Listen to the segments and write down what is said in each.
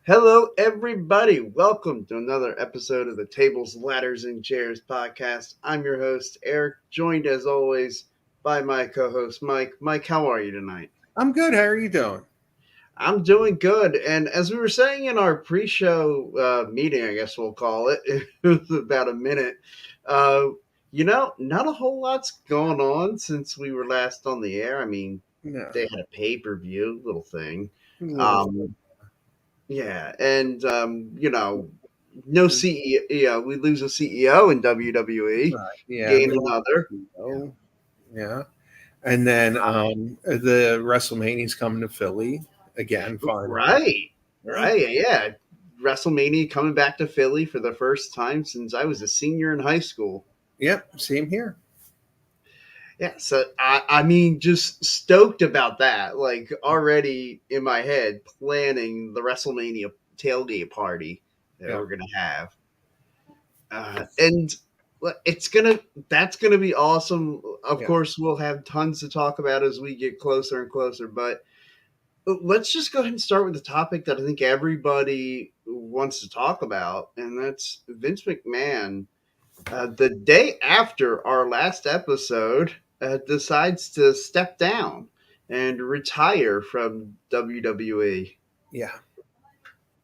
Hello, everybody. Welcome to another episode of the Tables, Ladders, and Chairs podcast. I'm your host, Eric, joined as always by my co host, Mike. Mike, how are you tonight? I'm good. How are you doing? I'm doing good. And as we were saying in our pre show meeting, I guess we'll call it, it was about a minute. Uh, not a whole lot's gone on since we were last on the air. I mean, No. they had a pay per view little thing. Little. Um, Yeah, and no CEO. We lose a CEO in WWE, Right. Yeah. gain We lost. another. Oh, yeah. And then the WrestleMania's coming to Philly again. Finally. Right, Yeah. right, yeah. WrestleMania coming back to Philly for the first time since I was a senior in high school. Yep. Same here. Yeah, so I mean, just stoked about that. Like already in my head, planning the WrestleMania tailgate party that Yeah. we're gonna have. And it's gonna that's gonna be awesome. Of Yeah. course, we'll have tons to talk about as we get closer and closer. But let's just go ahead and start with the topic that I think everybody wants to talk about, and that's Vince McMahon. The day after our last episode, decides to step down and retire from WWE. Yeah.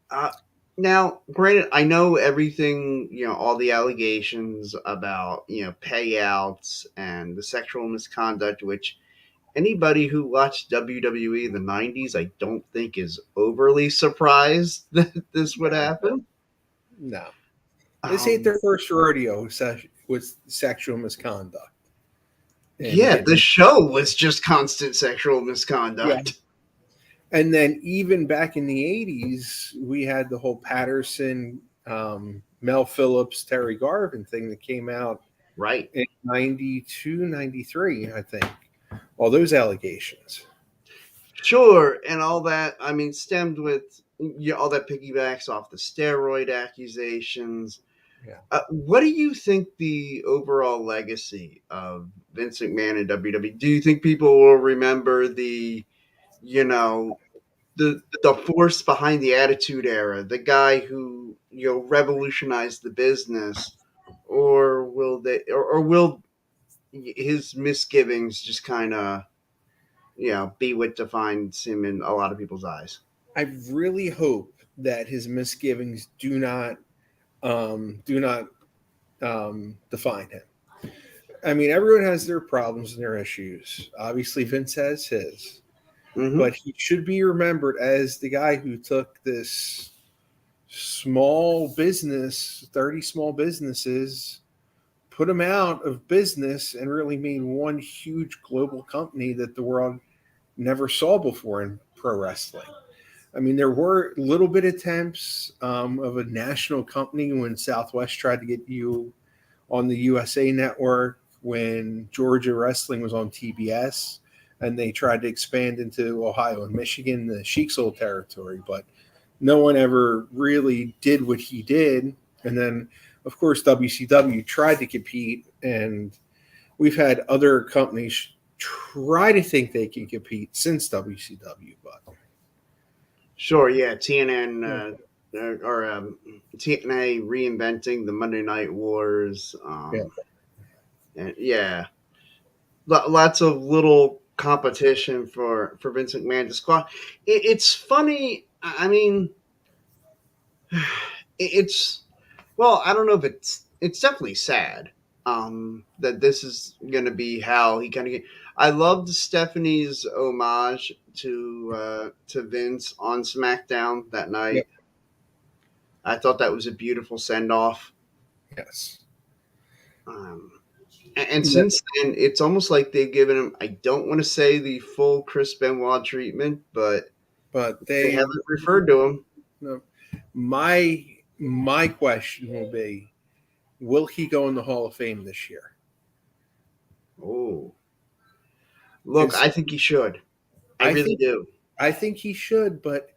Uh, Now, granted, I know everything, all the allegations about, payouts and the sexual misconduct, which anybody who watched WWE in the 90s, I don't think is overly surprised that this would No. happen. No. This ain't Um, their first rodeo with sexual misconduct. yeah, the And show was just constant sexual yeah. misconduct. And then even back in the 80s, we had the whole Patterson, Mel Phillips, Terry Garvin thing that came out Right. in 92, 93, I think. All those allegations. Sure, and all that, I mean, stemmed with all that piggybacks off the steroid accusations. Yeah. What do you think the overall legacy of Vince McMahon and WWE? Do you think people will remember you know, the force behind the Attitude Era, the guy who revolutionized the business, or will his misgivings just kind of be what defines him in a lot of people's eyes? I really hope that his misgivings do not define him. I mean, everyone has their problems and their issues. Obviously, Vince has his, Hmm. but he should be remembered as the guy who took this small business, 30 small businesses, put them out of business, and really made one huge global company that the world never saw before in pro wrestling. I mean, there were little bit attempts of a national company when Southwest tried to get you on the USA Network, when Georgia Wrestling was on TBS, and they tried to expand into Ohio and Michigan, the Sheik's old territory, but no one ever really did what he did. And then, of course, WCW tried to compete, and we've had other companies try to think they can compete since WCW, but Sure, yeah, TNN or TNA reinventing the Monday Night Wars. yeah, And yeah, lots of little competition for Vince McMahon to squat. It's funny. I mean, it's well, I don't know if it's definitely sad that this is going to be how he kind of get. I loved Stephanie's homage to Vince on SmackDown that yeah, night. I thought that was a beautiful send off. yes. Um, and Yeah, since then, it's almost like they've given him. I don't want to say the full Chris Benoit treatment, but but they they, haven't referred to him. no, my question will be, will he go in the Hall of Fame this year? Oh, look, Because I think he should. I I really think do. I think he should, but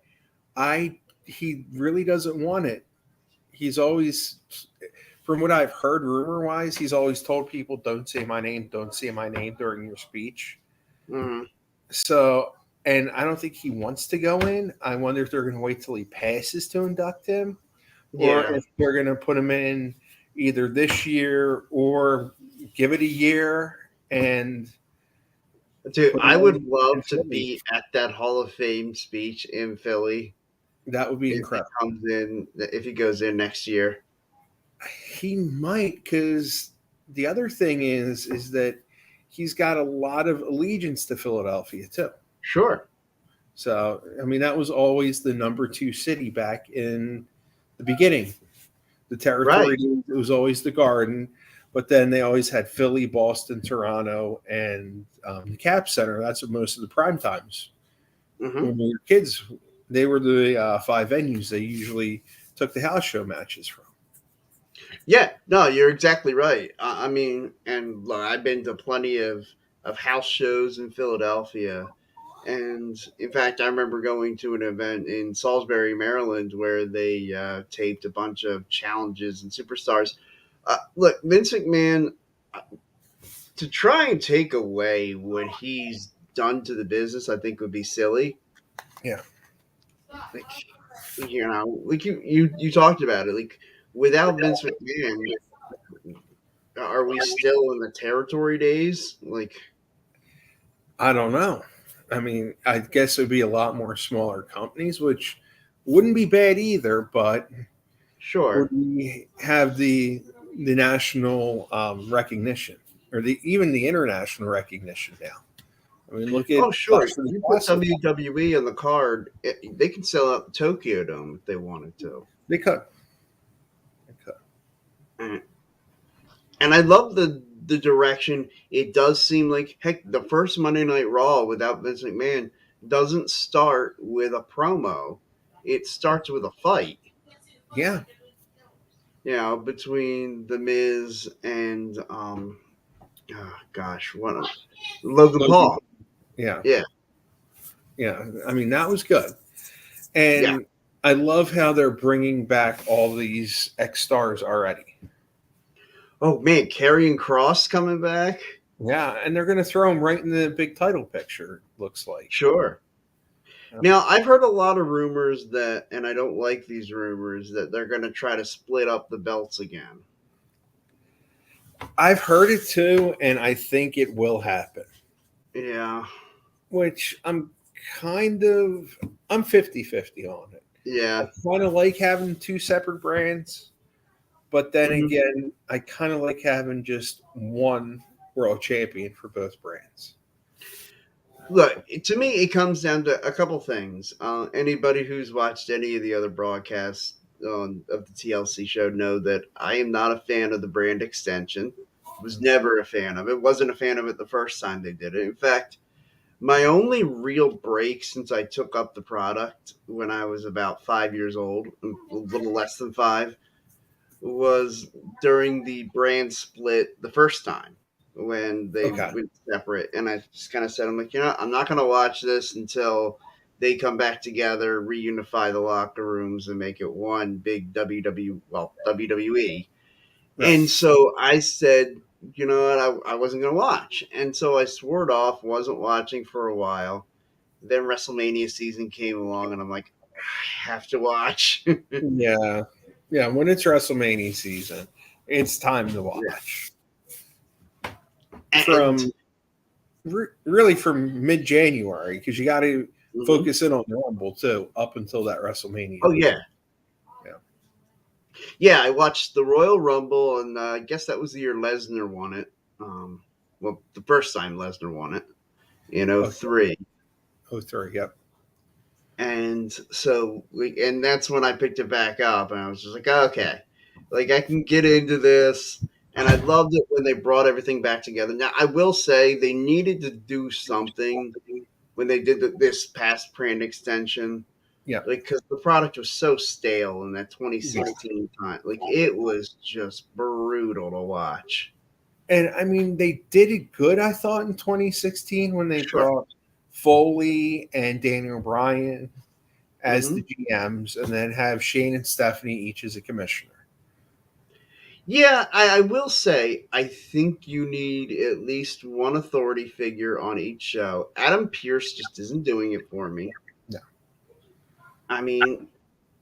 I he really doesn't want it. He's always, from what I've heard rumor wise, he's always told people, don't say my name during your speech. Mhm. So, and I don't think he wants to go in. I wonder if they're going to wait till he passes to induct him, or Yeah. if they're going to put him in either this year or give it a year and Dude, put him I would in love to Philly. be at that Hall of Fame speech in Philly That would be if he incredible. comes in, if he goes in next year. He might, because the other thing is that he's got a lot of allegiance to Philadelphia too. Sure. So I mean, that was always the number 2 city back in the beginning. The Right. territory, it was always the Garden, but then they always had Philly, Boston, Toronto, and the Cap Center. That's what most of the prime times Hmm. when we were kids. They were the 5 venues they usually took the house show matches from. Yeah. No, you're exactly right. I mean, and look, I've been to plenty of house shows in Philadelphia. And in fact, I remember going to an event in Salisbury, Maryland, where they taped a bunch of challenges and superstars. Look, Vince McMahon, to try and take away what he's done to the business, I think would be silly. Yeah. Like, like you talked about it. Like, without Vince McMahon, are we still in the territory days? Like, I don't know. I mean, I guess it would be a lot more smaller companies, which wouldn't be bad either, but would sure. we have the national recognition or even the international recognition now? I mean, look at Oh, sure. Clash of the You put Castle. WWE on the card, they can sell out the Tokyo Dome if they wanted to. They could. They could. And I love the direction. It does seem like heck, the first Monday Night Raw without Vince McMahon doesn't start with a promo. It starts with a fight. Yeah. Between the Miz and oh gosh, Logan Logan. Paul. Yeah. Yeah, Yeah. I mean, that was good. yeah. And I love how they're bringing back all these X stars already. Oh man, Karrion Cross coming back. Yeah. And they're going to throw them right in the big title picture, looks like. Sure. Yeah. Now I've heard a lot of rumors that, and I don't like these rumors that they're going to try to split up the belts again. I've heard it too, and I think it will happen. Yeah, Which I'm 50-50 on it. I yeah. kind of like having 2 separate brands, but then Mhm. again, I kind of like having just one world champion for both brands. Look, to me, it comes down to a couple things. Anybody who's watched any of the other broadcasts of the TLC show know that I am not a fan of the brand extension. Was never a fan of it. Wasn't a fan of it the first time they did it. In fact, my only real break since I took up the product when I was about 5 years old, a little less than five, was during the brand split the first time when they Okay. went separate. And I just kind of said, I'm like, I'm not going to watch this until they come back together, reunify the locker rooms, and make it one big WWE. Right. And so I said, you know what, I wasn't going to watch. And so I swore it off, wasn't watching for a while. Then WrestleMania season came along, and I'm like, I have to watch. Yeah. Yeah. When it's WrestleMania season, it's time to Yeah. watch. And From really from mid January, because you got to mhm. focus in on the Rumble too, up until that WrestleMania. Oh, yeah. Yeah. Yeah, I watched the Royal Rumble, and I guess that was the year Lesnar won it. Well, the first time Lesnar won it in Okay. 03. 03, yep. And so, and that's when I picked it back up, and I was just like, okay, like I can get into this. And I loved it when they brought everything back together. Now, I will say they needed to do something when they did this past brand extension. Yeah. Like, because the product was so stale in that 2016 time. Like, it was just brutal to watch. And I mean, they did it good, I thought, in 2016 when they Sure. brought Foley and Daniel Bryan as Hmm. the GMs and then have Shane and Stephanie each as a commissioner. Yeah, I will say, I think you need at least one authority figure on each show. Adam Pierce just isn't doing it for me. No. I mean,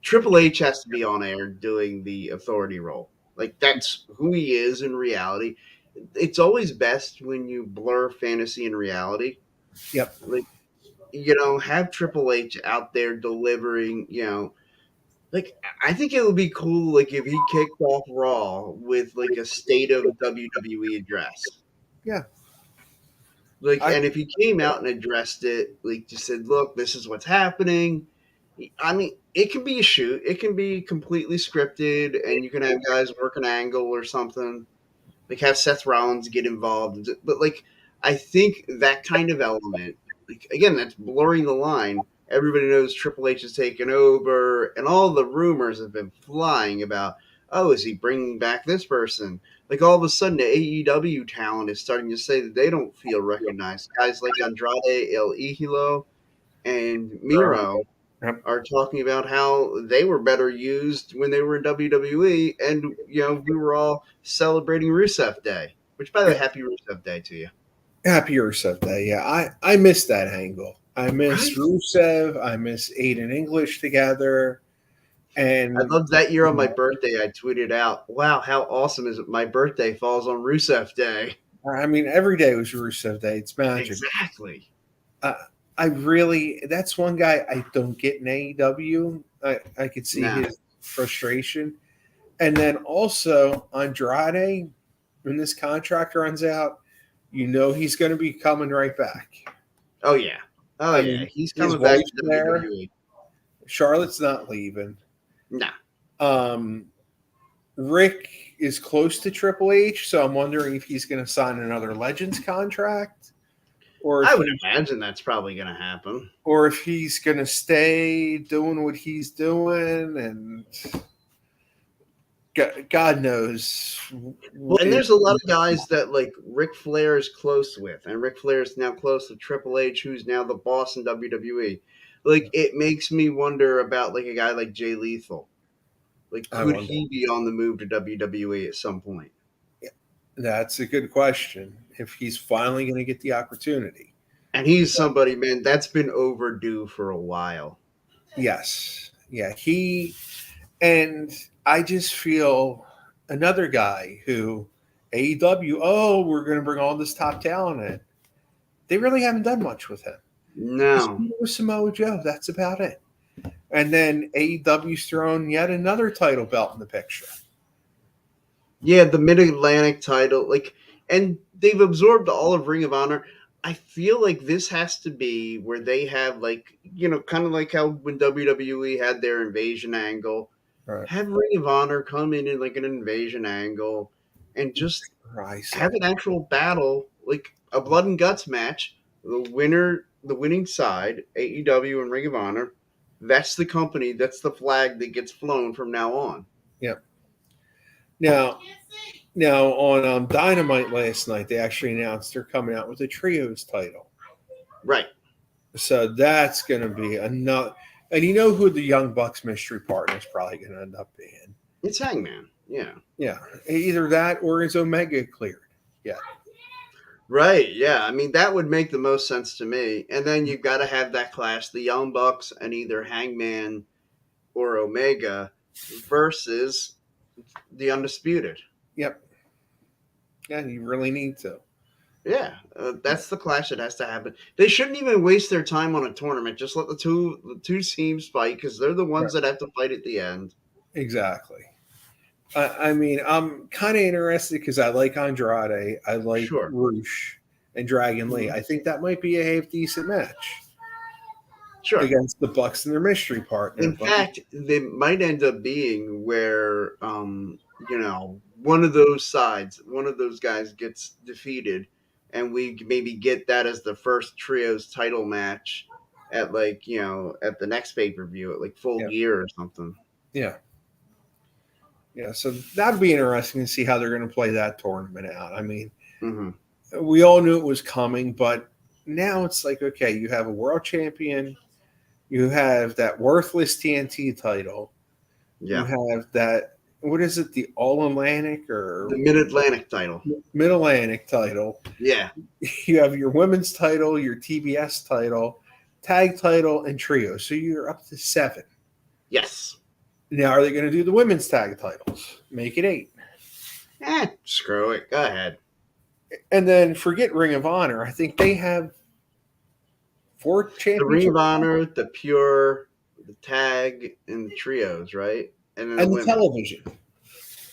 Triple H has to be on air doing the authority role. Like, that's who he is in reality. It's always best when you blur fantasy and reality. Yep. Like, have Triple H out there delivering, like, I think it would be cool, like, if he kicked off Raw with, like, a state of WWE address. Yeah. Like, I and if he came out and addressed it, like, just said, look, this is what's happening. I mean, it can be a shoot. It can be completely scripted, and you can have guys work an angle or something. Like, have Seth Rollins get involved. But, like, I think that kind of element, like, again, that's blurring the line. Everybody knows Triple H is taking over, and all the rumors have been flying about, oh, is he bringing back this person? Like, all of a sudden, the AEW talent is starting to say that they don't feel recognized. Guys like Andrade El Ihilo and Miro Yep. are talking about how they were better used when they were in WWE, and we were all celebrating Rusev Day. Which, by the way, happy Rusev Day to you. Happy Rusev Day. Yeah, I miss that angle. I miss Right? Rusev. I miss Aiden English together. I And loved that year on my birthday. I tweeted out, "Wow, how awesome is it? My birthday falls on Rusev Day." I mean, every day was Rusev Day. It's magic. Exactly. Uh, that's one guy I don't get in AEW. I could see Nah. his frustration. And then also Andrade, when this contract runs out, he's going to be coming right back. Oh yeah. Oh I yeah. mean, He's his coming back wife's to there. WWE. Charlotte's not leaving. Nah. Rick is close to Triple H, so I'm wondering if he's going to sign another Legends contract, or I would imagine that's probably going to happen. or if he's going to stay doing what he's doing, and God knows. Well, and there's a lot of guys that like Ric Flair is close with, and Ric Flair is now close to Triple H, who's now the boss in WWE. Like, it makes me wonder about like a guy like Jay Lethal. Like, I could wonder. he be on the move to WWE at some point? That's a good question. If he's finally going to get the opportunity. And he's somebody, man, that's been overdue for a while. Yes. Yeah. And I just feel another guy who AEW, we're going to bring all this top talent in. They really haven't done much with him. No. With Samoa Joe, that's about it. And then AEW's thrown yet another title belt in the picture. Yeah, the Mid-Atlantic title, and they've absorbed all of Ring of Honor. I feel like this has to be where they have, kind of like how when WWE had their invasion angle, Right. have Ring of Honor come in like an invasion angle and just have an actual battle, like a blood and guts match. The winning side, AEW and Ring of Honor, that's the company, that's the flag that gets flown from now on. Yep. Now on Dynamite last night, they actually announced they're coming out with a trios title. Right. So that's going to be another. And you know who the Young Bucks mystery partner is probably going to end up being? It's Hangman. Yeah. Yeah. Either that or is Omega cleared? Yeah. Right. Yeah. I mean, that would make the most sense to me. And then you've got to have that clash, the Young Bucks and either Hangman or Omega versus the Undisputed. Yep. Yeah, you really need to. Yeah, that's the clash that has to happen. They shouldn't even waste their time on a tournament. Just let the two teams fight because they're the ones that have to fight at the end. Exactly. I mean, I'm kind of interested because I like Andrade, I like Roosh and Dragon Lee. I think that might be a half decent match. Sure. Against the Bucks and their mystery partner. In fact, they might end up being where one of those sides, one of those guys gets defeated, and we maybe get that as the first trios title match at at the next pay-per-view at like Full Gear or something. Yeah. Yeah, so that'd be interesting to see how they're going to play that tournament out. I mean, we all knew it was coming, but now it's like, okay, you have a world champion, you have that worthless TNT title, you have that what is it? The All Atlantic or The Mid Atlantic title. Mid Atlantic title. Yeah. You have your women's title, your TBS title, tag title, and trio. So you're up to 7. Yes. Now, are they going to do the women's tag titles? Make it 8. Screw it. Go ahead. And then forget Ring of Honor. I think they have 4 The Ring championships. of Honor, the Pure, the Tag, and the Trios, right? And then And the women. television.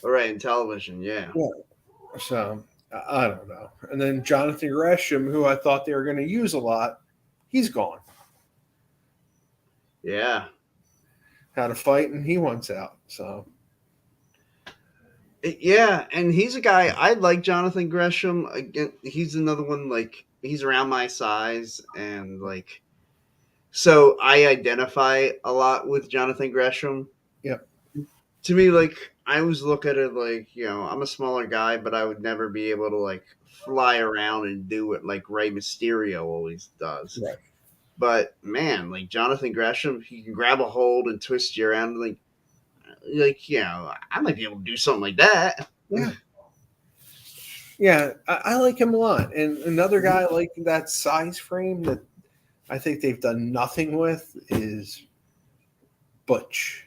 All right, and television, yeah. So, I don't know. And then Jonathan Gresham, who I thought they were going to use a lot, he's gone. Yeah. Had a fight, and he wants out. So, yeah, and he's a guy I like. Jonathan Gresham. Again, he's another one, like, he's around my size, and like, so I identify a lot with Jonathan Gresham. Yep. To me, like, I always look at it like, I'm a smaller guy, but I would never be able to like fly around and do what like Rey Mysterio always does. Right. But man, like Jonathan Gresham, he can grab a hold and twist you around, like I might be able to do something like that. Yeah. Yeah, I like him a lot. And another guy like that size frame that I think they've done nothing with is Butch.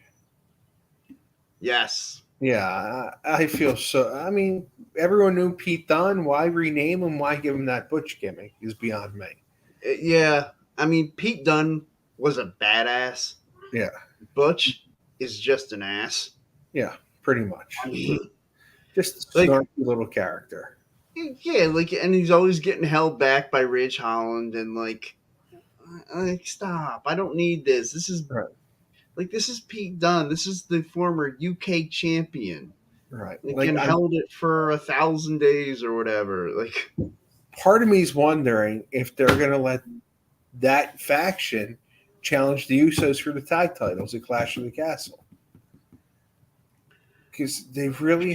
Yes. Yeah, I feel so. I mean, everyone knew Pete Dunne. Why rename him? Why give him that Butch gimmick is beyond me. Yeah. I mean, Pete Dunne was a badass. Yeah. Butch is just an ass. Yeah, pretty much. Just a like, snarky little character. Yeah, like, and he's always getting held back by Ridge Holland, and like stop! I don't need this. This is right. Like, this is Pete Dunne. This is the former UK champion. Right. Like, and held it for 1,000 days or whatever. Like, part of me is wondering if they're going to let that faction challenge the Usos for the tag titles at Clash of the Castle, because they really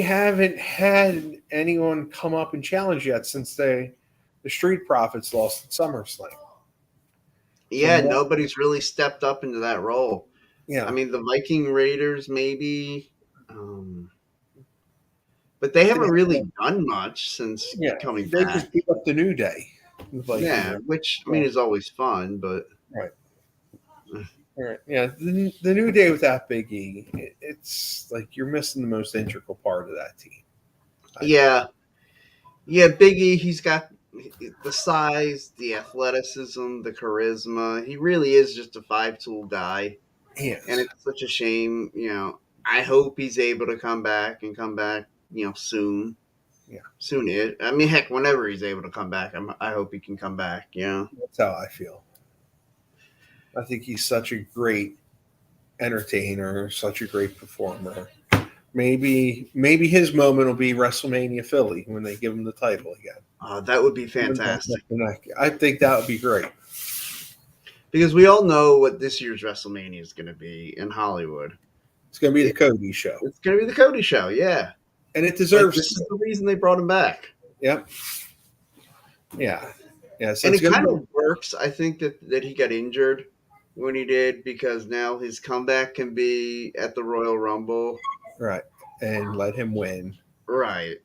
haven't had anyone come up and challenge yet since the Street Profits lost at SummerSlam. Yeah, nobody's really stepped up into that role. Yeah, I mean, the Viking Raiders maybe, but they haven't really done much since coming they back. just beat up the New Day. Yeah, which I mean is always fun, but right. Right. Yeah, the New Day without Big E, it's like you're missing the most integral part of that team. Yeah, Big E, he's got the size, the athleticism, the charisma. He really is just a 5-tool guy. Yes. And it's such a shame. I hope he's able to come back soon. Yeah. Soon. I mean, heck, whenever he's able to come back, I hope he can come back. That's how I feel. I think he's such a great entertainer, such a great performer. Maybe his moment will be WrestleMania Philly when they give him the title again. That would be fantastic. I think that would be great. Because we all know what this year's WrestleMania is going to be in Hollywood. It's going to be the Cody show. It's going to be the Cody show, yeah. And it deserves. This is the reason they brought him back. Yep. Yeah. Yeah. So and it kind of works. I think that he got injured when he did, because now his comeback can be at the Royal Rumble. Right. And let him win. Right.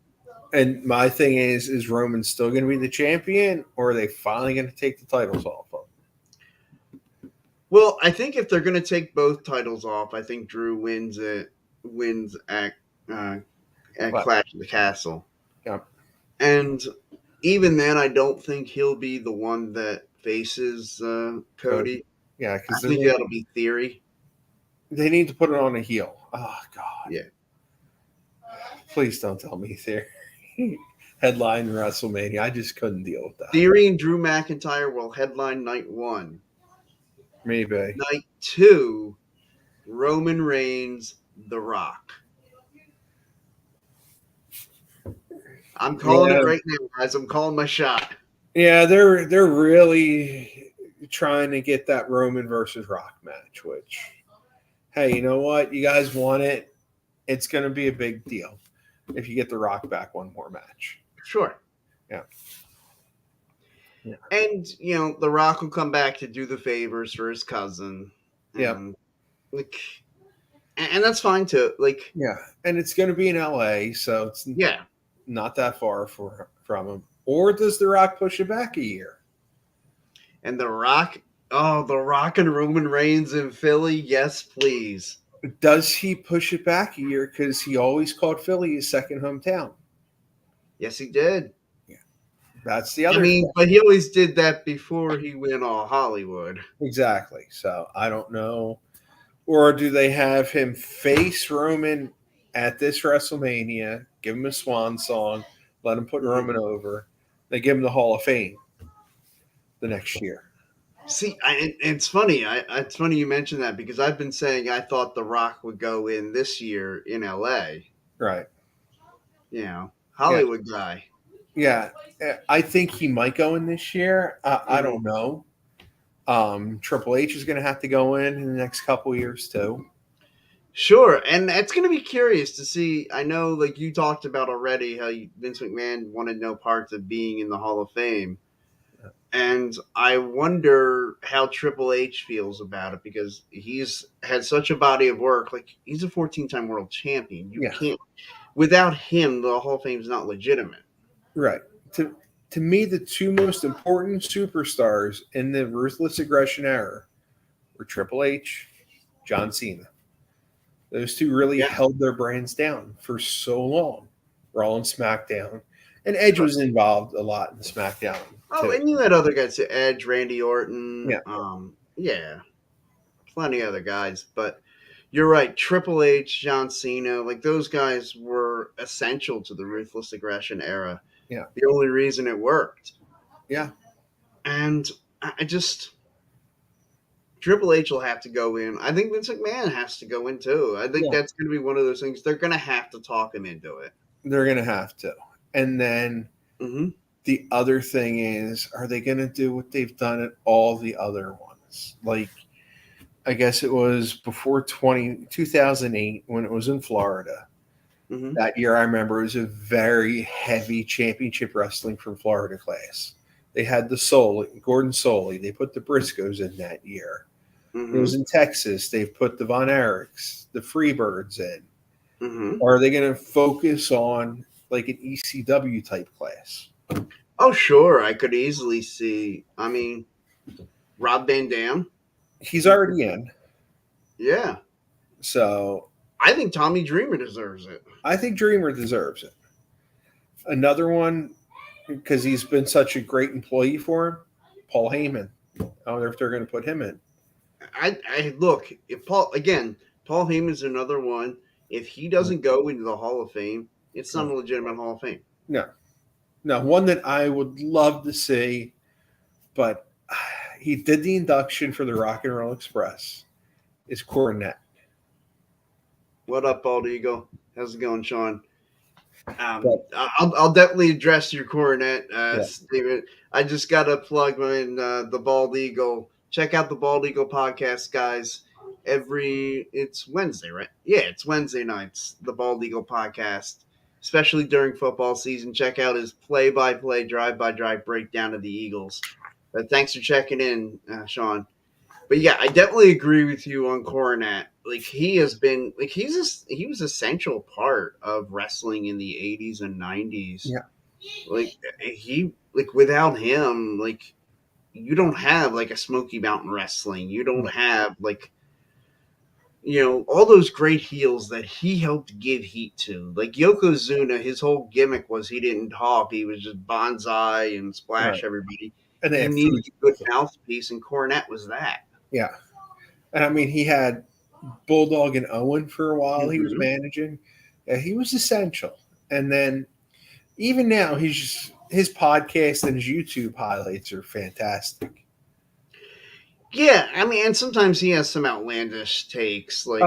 And my thing is Roman still going to be the champion, or are they finally going to take the titles off of him? Well, I think if they're going to take both titles off, I think Drew wins at Clash of the Castle. Yeah. And even then, I don't think he'll be the one that faces Cody. Yeah, because I think that'll be Theory. They need to put it on a heel. Oh, God. Yeah. Please don't tell me Theory. Headline WrestleMania. I just couldn't deal with that. Theory and Drew McIntyre will headline night 1. Maybe. Night 2, Roman Reigns, The Rock. I'm calling it right now, guys. I'm calling my shot. Yeah, they're really trying to get that Roman versus Rock match, which, hey, you know what? You guys want it. It's going to be a big deal if you get The Rock back one more match. Sure. Yeah. And, The Rock will come back to do the favors for his cousin. Yeah. Like, and that's fine too. Like, Yeah, and it's going to be in LA, so it's yeah, not that far from him. Or does The Rock push it back a year? and The Rock, oh, The Rock and Roman Reigns in Philly, yes, please. Does he push it back a year because he always called Philly his second hometown? Yes, he did. Yeah, that's the I other mean, thing. but he always did that before he went all Hollywood. Exactly. So I don't know. Or do they have him face Roman at this WrestleMania, give him a swan song, let him put Mhm. Roman over, they give him the Hall of Fame the next year? See, it's funny. It's funny you mentioned that because I've been saying I thought The Rock would go in this year in LA. Right. You know, Yeah. Hollywood guy. Yeah. I think he might go in this year. I Mhm. don't know. Triple H is going to have to go in the next couple years too. Sure, and it's going to be curious to see. I know, like you talked about already, how Vince McMahon wanted no parts of being in the Hall of Fame, and I wonder how Triple H feels about it because he's had such a body of work. Like he's a 14-time world champion. You Yeah. can't without him. The Hall of Fame is not legitimate. Right. To me, the two most important superstars in the ruthless aggression era were Triple H, John Cena. Those two really Yeah. held their brands down for so long. Raw and SmackDown. And Edge was involved a lot in SmackDown Oh, too. and you had other guys, Edge, Randy Orton. Yeah. Yeah, plenty of other guys, but you're right. Triple H, John Cena, like those guys were essential to the ruthless aggression era. Yeah. The only reason it worked. Yeah. And I just Triple H will have to go in. I think Vince McMahon has to go in too. I think Yeah. that's going to be one of those things. They're going to have to talk him into it. They're going to have to. And then Mm-hmm. the other thing is, are they going to do what they've done at all the other ones? Like, I guess it was before 2008 when it was in Florida. Mm-hmm. That year, I remember it was a very heavy championship wrestling from Florida class. They had the Gordon Soley. They put the Briscoes in that year. It Mm-hmm. was in Texas. They've put the Von Erichs, the Freebirds in. Mm-hmm. Or are they going to focus on like an ECW type class? Oh, sure. I could easily see. I mean, Rob Van Dam. He's already in. Yeah. So I think Tommy Dreamer deserves it. I think Dreamer deserves it. Another one, because he's been such a great employee for him, Paul Heyman. I wonder if they're going to put him in. I look if Paul Heyman's another one. If he doesn't go into the Hall of Fame, it's not a legitimate Hall of Fame. No. No, one that I would love to see, but he did the induction for the Rock and Roll Express, is Cornette. What up, Bald Eagle? How's it going, Sean? I'll definitely address your coronet, Steven. I just got to plug in the Bald Eagle. Check out the Bald Eagle podcast, guys. It's Wednesday, right? Yeah, it's Wednesday nights. The Bald Eagle podcast, especially during football season. Check out his play-by-play, drive-by-drive breakdown of the Eagles. But thanks for checking in, Sean. But yeah, I definitely agree with you on Coronet. Like he has been, like he was essential part of wrestling in the 80s and 90s. Yeah. Like without him, like you don't have like a Smoky Mountain Wrestling. You don't have like all those great heels that he helped give heat to. Like Yokozuna, his whole gimmick was he didn't talk; he was just bonsai and splash everybody. And they You had needed food. a good mouthpiece, and Cornette was that. Yeah. And I mean, he had Bulldog and Owen for a while he was managing. Yeah, he was essential. And then even now, his podcast and his YouTube highlights are fantastic. Yeah, I mean, and sometimes he has some outlandish takes, like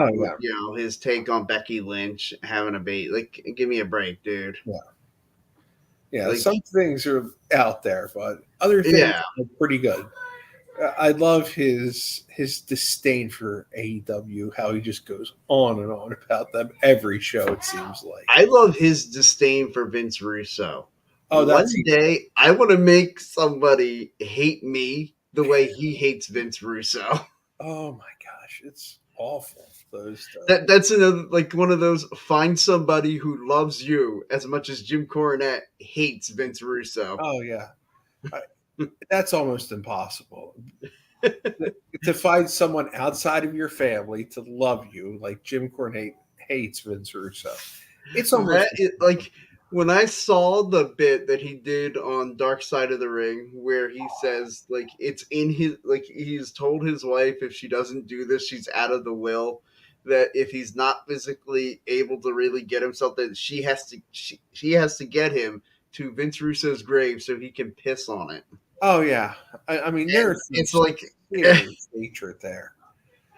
his take on Becky Lynch having a baby. Like, give me a break, dude. Yeah, like, some things are out there, but other things are pretty good. I love his disdain for AEW, how he just goes on and on about them every show, it seems like. I love his disdain for Vince Russo. Oh, One day, I want to make somebody hate me the way he hates Vince Russo. Oh my gosh, it's awful. Those That's another like one of those find somebody who loves you as much as Jim Cornette hates Vince Russo. Oh yeah, I, that's almost impossible. To find someone outside of your family to love you like Jim Cornette hates Vince Russo. It's almost Like when I saw the bit that he did on Dark Side of the Ring, where he says like it's in his like he's told his wife if she doesn't do this, she's out of the will. That if he's not physically able to really get himself, that she has to get him to Vince Russo's grave so he can piss on it. oh yeah. I mean And there's some it's like, serious hatred there.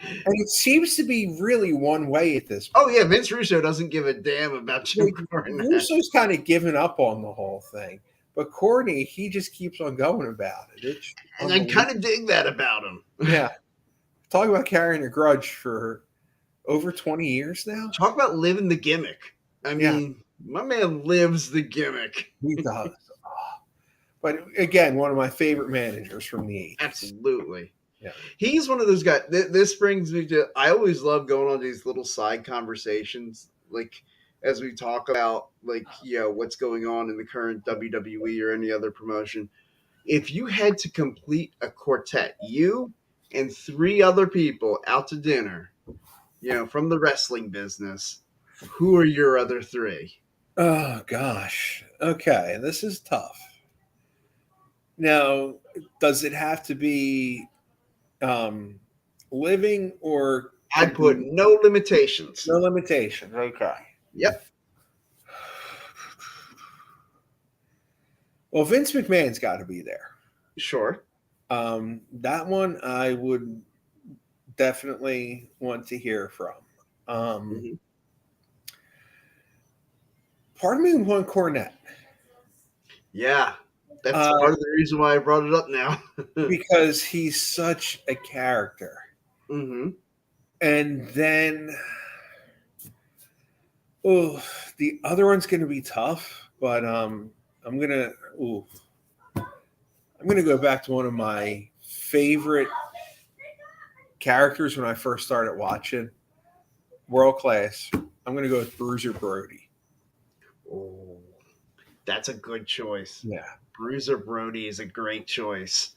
And it seems to be really one way at this oh point. yeah, Vince Russo doesn't give a damn about Jim Like, Cornette. Russo's kind of given up on the whole thing. But Courtney, he just keeps on going about it. It's And I kind of dig that about him. yeah. Talk about carrying a grudge for over 20 years now. Talk about living the gimmick. I Yeah. mean, my man lives the gimmick. He does. But again, one of my favorite managers from the 80s. Absolutely. Yeah. He's one of those guys. This brings me to, I always love going on these little side conversations, like as we talk about, like, what's going on in the current WWE or any other promotion. If you had to complete a quartet, you and three other people out to dinner, from the wrestling business, who are your other three? Oh gosh. Okay, this is tough. Now, does it have to be living or I put no limitations. no limitations? Okay. Yep. Well, Vince McMahon's got to be there. Sure. That one I would definitely want to hear from. Mhm. Part of me want Cornette. Yeah. That's part of the reason why I brought it up now. Because he's such a character. Mm-hmm. And then, the other one's going to be tough, but I'm gonna go back to one of my favorite characters when I first started watching World Class. I'm gonna go with Bruiser Brody. Oh, that's a good choice. Yeah. Bruiser Brody is a great choice.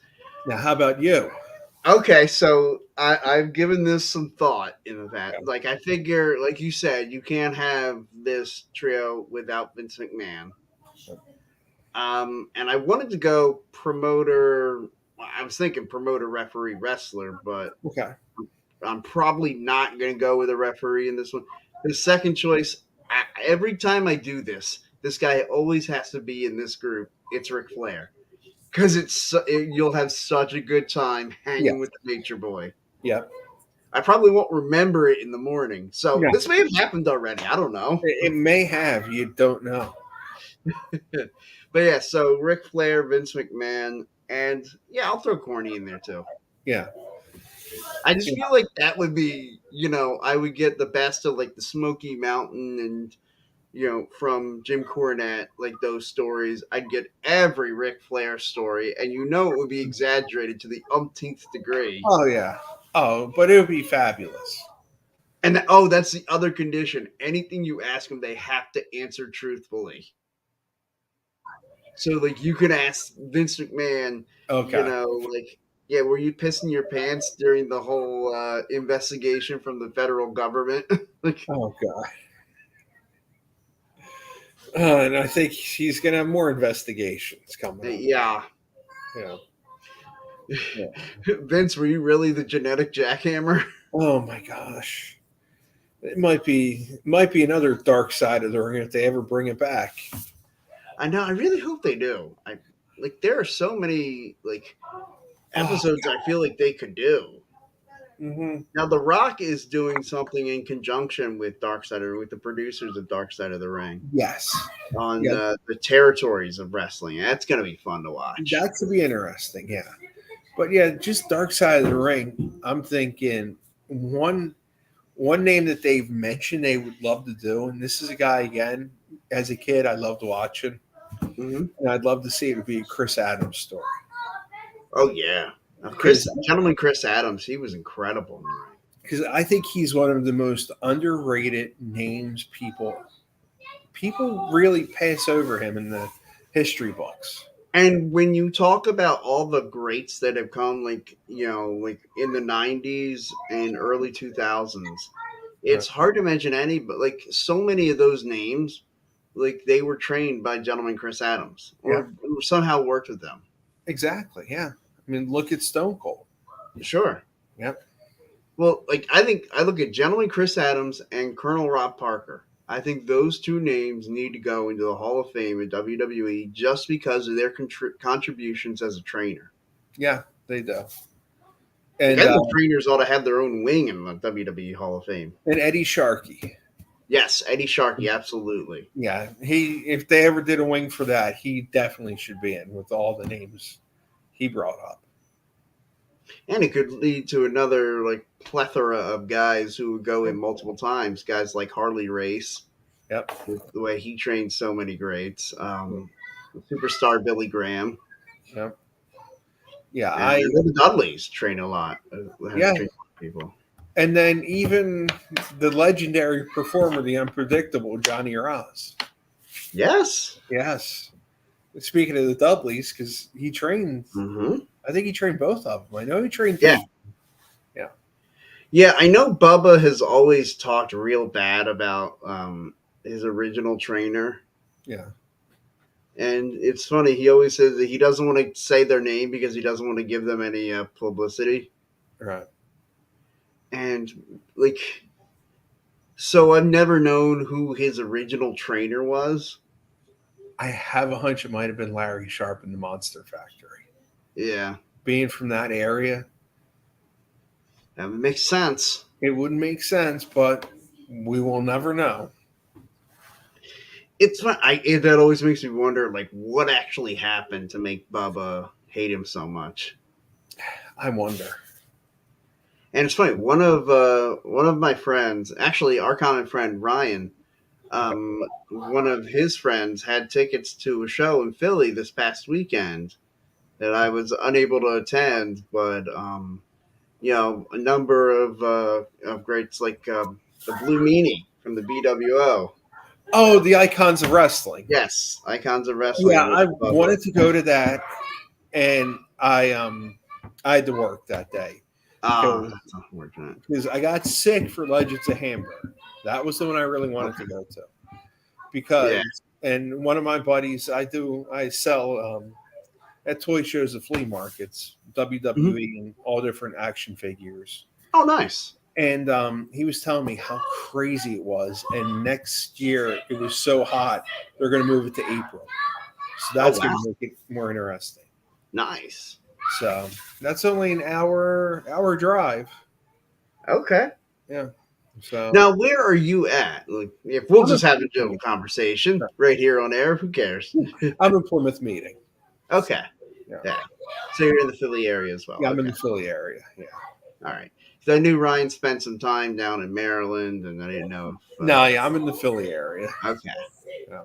Now, how about you? Okay, so I've given this some thought in that. Like, I figure, like you said, you can't have this trio without Vince McMahon. And I wanted to go promoter. I was thinking promoter, referee, wrestler, but Okay. I'm probably not going to go with a referee in this one. The second choice, every time I do this guy always has to be in this group. It's Ric Flair. Because you'll have such a good time hanging with the Nature Boy. Yep. I probably won't remember it in the morning. So Yeah. this may have happened already. I don't know. It may have. You don't know. But yeah, so Ric Flair, Vince McMahon, and yeah, I'll throw Corny in there too. Yeah. I just feel like that would be, I would get the best of like the Smoky Mountain and, from Jim Cornette, like those stories. I'd get every Ric Flair story, and it would be exaggerated to the umpteenth degree. Oh yeah. Oh, but it would be fabulous. And that's the other condition. Anything you ask them, they have to answer truthfully. So, like, you can ask Vince McMahon, Okay. like, yeah, were you pissing your pants during the whole investigation from the federal government? Like, Oh god. And I think he's gonna have more investigations coming up. yeah. Yeah. Vince, were you really the genetic jackhammer? Oh my gosh. It might be another dark side of the ring if they ever bring it back. I know. I really hope they do. There are so many episodes I feel like they could do. Mm-hmm. Now, The Rock is doing something in conjunction with with the producers of Dark Side of the Ring. Yes. On the territories of wrestling. That's going to be fun to watch. That could be interesting, yeah. But yeah, just Dark Side of the Ring, I'm thinking one name that they've mentioned they would love to do, and this is a guy, again, as a kid, I loved watching. Mm-hmm. And I'd love to see it would be a Chris Adams story. Oh, yeah. because Gentleman Chris Adams, he was incredible in the ring. because I think he's one of the most underrated names. People really pass over him in the history books. And when you talk about all the greats that have come, like like in the '90s and early 2000s, Right. it's hard to mention any, but like so many of those names, like they were trained by Gentleman Chris Adams Yeah, or somehow worked with them. exactly. Yeah, I mean, look at Stone Cold. Sure. Yep. Well, like I think I look at Gentleman Chris Adams and Colonel Rob Parker. I think those two names need to go into the Hall of Fame in WWE just because of their contributions as a trainer. Yeah, they do. Like And I think trainers ought to have their own wing in the WWE Hall of Fame. Eddie Sharkey. Yes, Eddie Sharkey, absolutely. Yeah, if they ever did a wing for that, he definitely should be in with all the names he brought up. And it could lead to another like plethora of guys who would go in multiple times. Guys like Harley Race, Yep. the way he trained so many greats. Superstar Billy Graham. Yep. Yeah, And the Dudleys train a lot. Yeah. Train people. And then even the legendary performer, the unpredictable Johnny Ross. Yes. Yes. Speaking of the Dudleys, because he trained, I think he trained both of them. I know he trained. Yeah. Yeah. Yeah, I know Bubba has always talked real bad about his original trainer. Yeah. And it's funny, he always says that he doesn't want to say their name because he doesn't want to give them any publicity. Right. And, like, so I've never known who his original trainer was. I have a hunch it might have been Larry Sharp in the Monster Factory. Yeah. Being from that area. That would make sense. It wouldn't make sense, but we will never know. It's fun. That always makes me wonder, like, what actually happened to make Bubba hate him so much. I wonder. And it's funny. One of my friends, actually, our common friend Ryan, one of his friends had tickets to a show in Philly this past weekend that I was unable to attend, but a number of greats like the Blue Meanie from the BWO. Oh, the Icons of Wrestling. Yes, Icons of Wrestling. Yeah, I wanted to go to that, and I had to work that day. That's unfortunate. Because I got sick for Legends of Hamburg. That was the one I really wanted to go to. Because, and one of my buddies, I sell at toy shows and flea markets, WWE and all different action figures. Oh, nice. And he was telling me how crazy it was. And next year, it was so hot, they're going to move it to April. So that's going to make it more interesting. Nice. So that's only an hour drive. Okay. Yeah. So now, where are you at? Like, if we'll just have a general conversation right here on air, who cares? I'm in Plymouth Meeting. Okay. Yeah. So you're in the Philly area as well. Yeah, I'm in the Philly area. Yeah. All right. So I knew Ryan spent some time down in Maryland, and I didn't know. I'm in the Philly area. Okay. Yeah.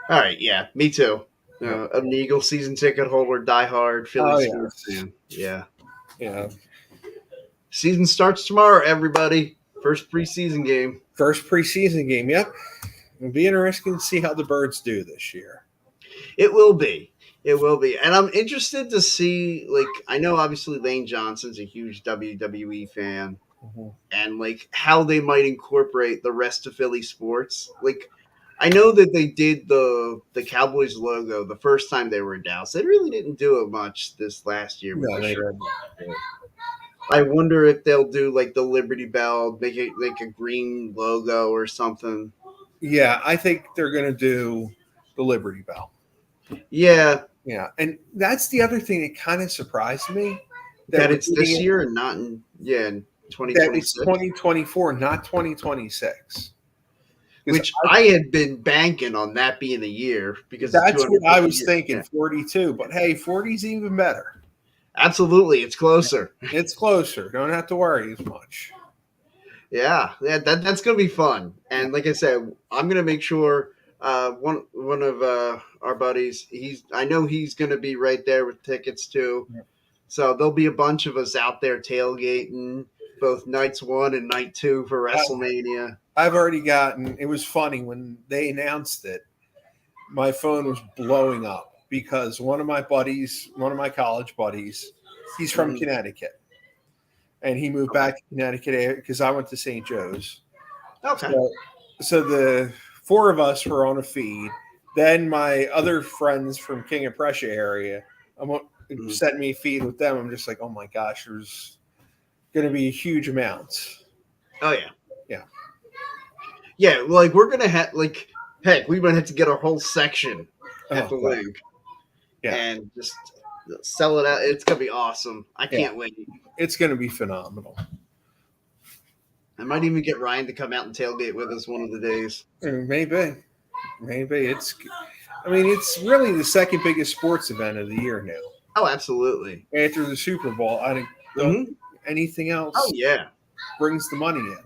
All right. Yeah, me too. An Eagle season ticket holder, diehard Philly sports fan. Yeah. Yeah. Season starts tomorrow, everybody. First preseason game. Yep. It'll be interesting to see how the Birds do this year. It will be. And I'm interested to see, like, I know obviously Lane Johnson's a huge WWE fan, and, like, how they might incorporate the rest of Philly sports. Like, I know that they did the Cowboys logo the first time they were in Dallas. They really didn't do it much this last year. I wonder if they'll do like the Liberty Bell, make it like a green logo or something. Yeah, I think they're going to do the Liberty Bell. Yeah. Yeah, and that's the other thing that kind of surprised me. That it's this year and not in 2026. That it's 2024, not 2026. Which I had been banking on that being the year because that's what I was thinking, 42. But hey, 40's even better. Absolutely, it's closer. It's closer. Don't have to worry as much. Yeah, that's gonna be fun. And like I said, I'm gonna make sure one of our buddies. I know he's gonna be right there with tickets too. So there'll be a bunch of us out there tailgating both nights 1 and night 2 for WrestleMania. I've already gotten. It was funny when they announced it. My phone was blowing up because one of my college buddies, he's from Connecticut, and he moved back to Connecticut because I went to St. Joe's. Okay. So the four of us were on a feed. Then my other friends from King of Prussia area sent me a feed with them. I'm just like, oh my gosh, there's going to be huge amounts. Oh yeah. Yeah. Yeah, like we're gonna have heck, we might have to get our whole section at the link. Yeah. And just sell it out. It's gonna be awesome. I can't wait. It's gonna be phenomenal. I might even get Ryan to come out and tailgate with us one of the days. Maybe. It's really the second biggest sports event of the year now. Oh, absolutely. After the Super Bowl, I don't think anything else. Oh yeah, brings the money in.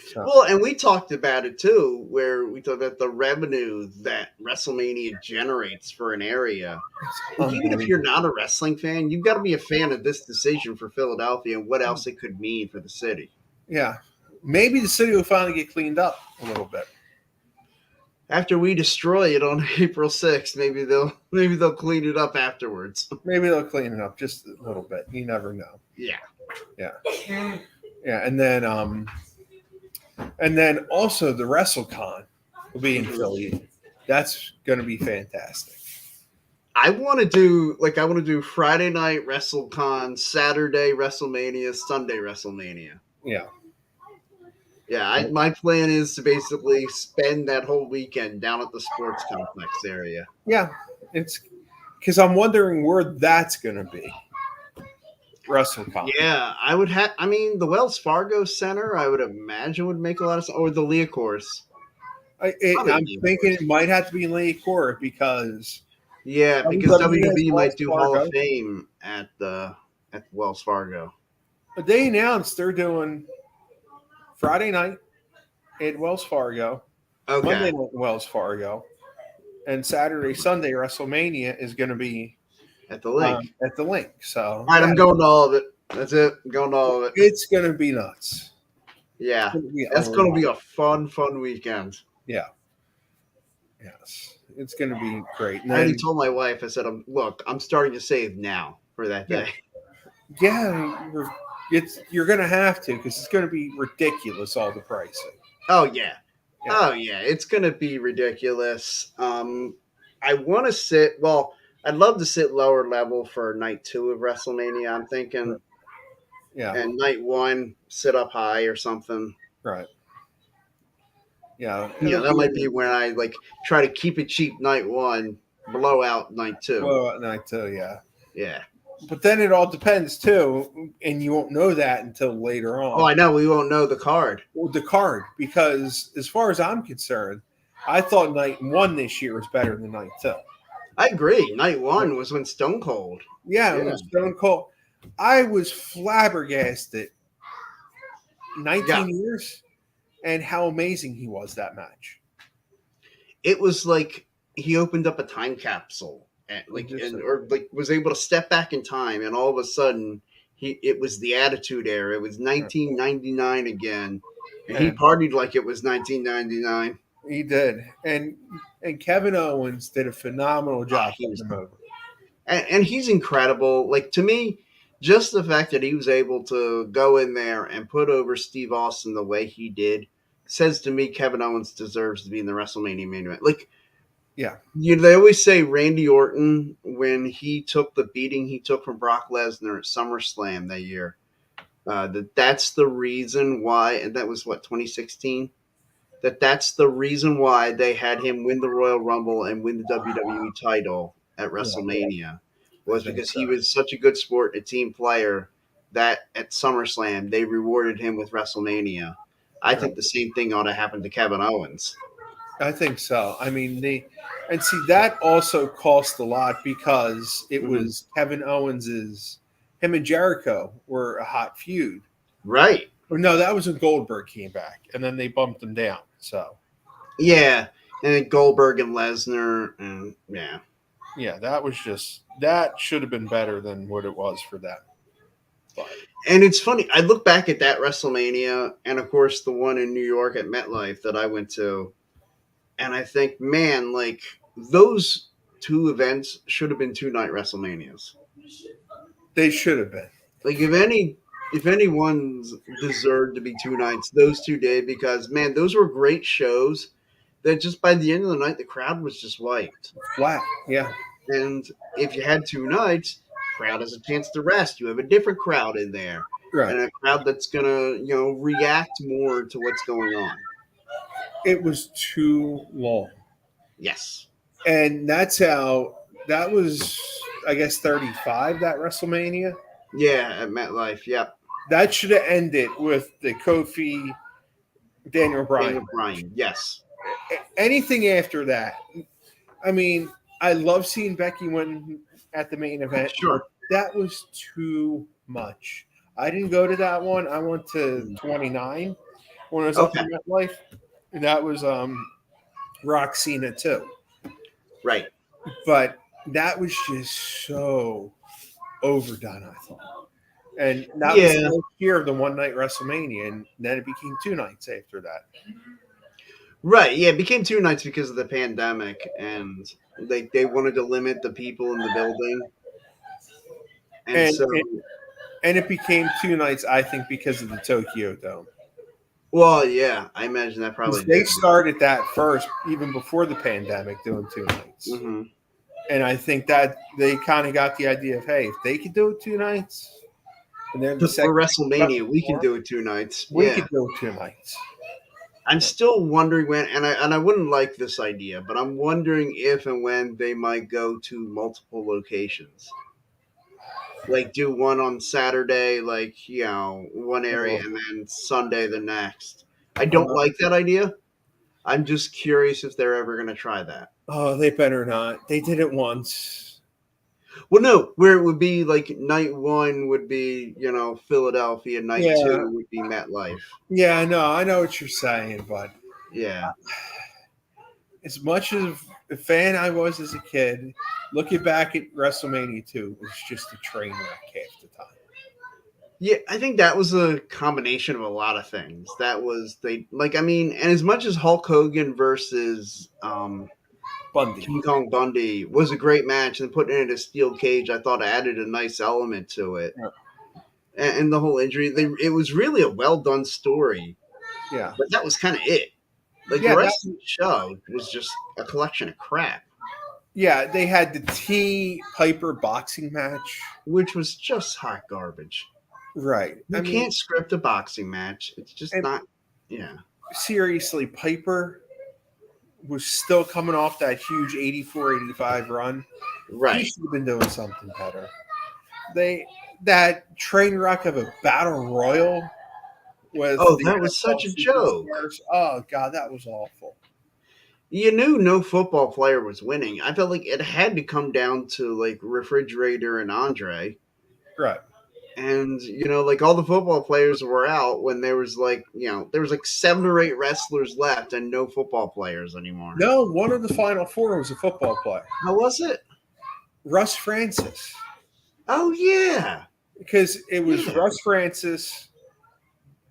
So. Well, and we talked about it too, where we talked about the revenue that WrestleMania generates for an area. Even if you're not a wrestling fan, you've got to be a fan of this decision for Philadelphia and what else it could mean for the city. Yeah, maybe the city will finally get cleaned up a little bit after we destroy it on April 6th. Maybe they'll clean it up afterwards. Maybe they'll clean it up just a little bit. You never know. Yeah. And then also the WrestleCon will be in Philly. That's going to be fantastic. I want to do Friday night WrestleCon, Saturday WrestleMania, Sunday WrestleMania. Yeah. Yeah, my plan is to basically spend that whole weekend down at the sports complex area. Yeah, it's because I'm wondering where that's going to be. WrestleCon. Yeah, I would have. I mean, the Wells Fargo Center, I would imagine, would make a lot of sense, or the Liacourse. I'm thinking it might have to be in Liacourse because WWE might do Hall of Fame at Wells Fargo. But they announced they're doing Friday night at Wells Fargo, Monday night at Wells Fargo, and Saturday, Sunday WrestleMania is going to be at the link. So, all right, I'm going to all of it. That's it. I'm going to all of it. It's going to be nuts. Yeah, that's going to be a fun weekend. Yeah. Yes, it's going to be great. I already told my wife. I said, I'm starting to save now for that day." Yeah, you're going to have to because it's going to be ridiculous. All the pricing. Oh yeah. Oh yeah. It's going to be ridiculous. I want to sit. Well, I'd love to sit lower level for night 2 of WrestleMania. I'm thinking. Yeah. And night 1, sit up high or something. Right. Yeah. Yeah, that might be when I try to keep it cheap night 1, blow out night 2. Blow out night 2, yeah. Yeah. But then it all depends too, and you won't know that until later on. Oh, I know. We won't know the card. Well, the card, because as far as I'm concerned, I thought night 1 this year was better than night 2. I agree. Night 1 was when Stone Cold. Yeah, it was Stone Cold. I was flabbergasted. 19 years, and how amazing he was that match. It was like he opened up a time capsule. Was able to step back in time, and all of a sudden, it was the Attitude Era. It was 1999 again, and he partied like it was 1999. He did, and Kevin Owens did a phenomenal job. And he's incredible. Like, to me, just the fact that he was able to go in there and put over Steve Austin the way he did says to me Kevin Owens deserves to be in the WrestleMania main event. Yeah. They always say Randy Orton, when he took the beating he took from Brock Lesnar at SummerSlam that year, that's the reason why, and that was 2016? That's the reason why they had him win the Royal Rumble and win the WWE title at WrestleMania, was because he was such a good sport, a team player, that at SummerSlam they rewarded him with WrestleMania. I think the same thing ought to happen to Kevin Owens. I think so. I mean, that also cost a lot because it was Kevin Owens's. Him and Jericho were a hot feud, right? Or no, that was when Goldberg came back, and then they bumped him down. So, yeah, and then Goldberg and Lesnar, and Yeah, that should have been better than what it was for them. But And it's funny. I look back at that WrestleMania, and of course the one in New York at MetLife that I went to, and I think, man, like those two events should have been 2 night WrestleManias. they should have been. Like if anyone's deserved to be 2 nights, those 2 days, because man, those were great shows. That just by the end of the night, the crowd was just wiped. Flat. Yeah. And if you had 2 nights, crowd has a chance to rest. You have a different crowd in there, Right. and a crowd that's gonna react more to what's going on. It was too long. Yes. And that was, I guess, 35, that WrestleMania. Yeah, at MetLife. Yep. That should have ended with the Kofi Daniel Bryan. Daniel Bryan. Yes. Anything after that, I mean, I love seeing Becky win at the main event. Sure. That was too much. I didn't go to that one. I went to 29 when I was up in MetLife. And that was Rock Cena too. Right. But that was just so overdone, I thought. And that was the first year of the one night WrestleMania, and then it became 2 nights after that. Right. Yeah, it became 2 nights because of the pandemic, and they wanted to limit the people in the building. And it became 2 nights, I think, because of the Tokyo Dome. Well, yeah, I imagine that probably they started that first, even before the pandemic, doing 2 nights. Mm-hmm. And I think that they kind of got the idea of, hey, if they could do it 2 nights, and then for WrestleMania, we can do it 2 nights. We could do it 2 nights. I'm still wondering when, and I wouldn't like this idea, but I'm wondering if and when they might go to multiple locations. Like do one on Saturday, like one area, and then Sunday the next. I don't like that idea. I'm just curious if they're ever going to try that. Oh, they better not. They did it once. Well, no, where it would be like night 1 would be Philadelphia, night 2 would be MetLife. Yeah, I know what you're saying, but yeah, as much of a fan I was as a kid, looking back at WrestleMania 2, it was just a train wreck half the time. Yeah, I think that was a combination of a lot of things. That was and as much as Hulk Hogan versus Bundy. King Kong Bundy was a great match, and putting it in a steel cage, I thought added a nice element to it. Yeah. And the whole injury, it was really a well done story. Yeah, but that was kind of it. Like the rest of the show was just a collection of crap. Yeah, they had the T Piper boxing match, which was just hot garbage. Right. You can't script a boxing match. It's just not. Yeah. Seriously, Piper was still coming off that huge 84-85 run. Right. He should have been doing something better. That train wreck of a battle royal with that was such a joke. Oh God, that was awful. You knew no football player was winning. I felt like it had to come down to like Refrigerator and Andre. Right. And like all the football players were out when there was like 7 or 8 wrestlers left and no football players anymore. No, one of the final 4 was a football player. How was it? Russ Francis. Oh yeah, because it was Russ Francis,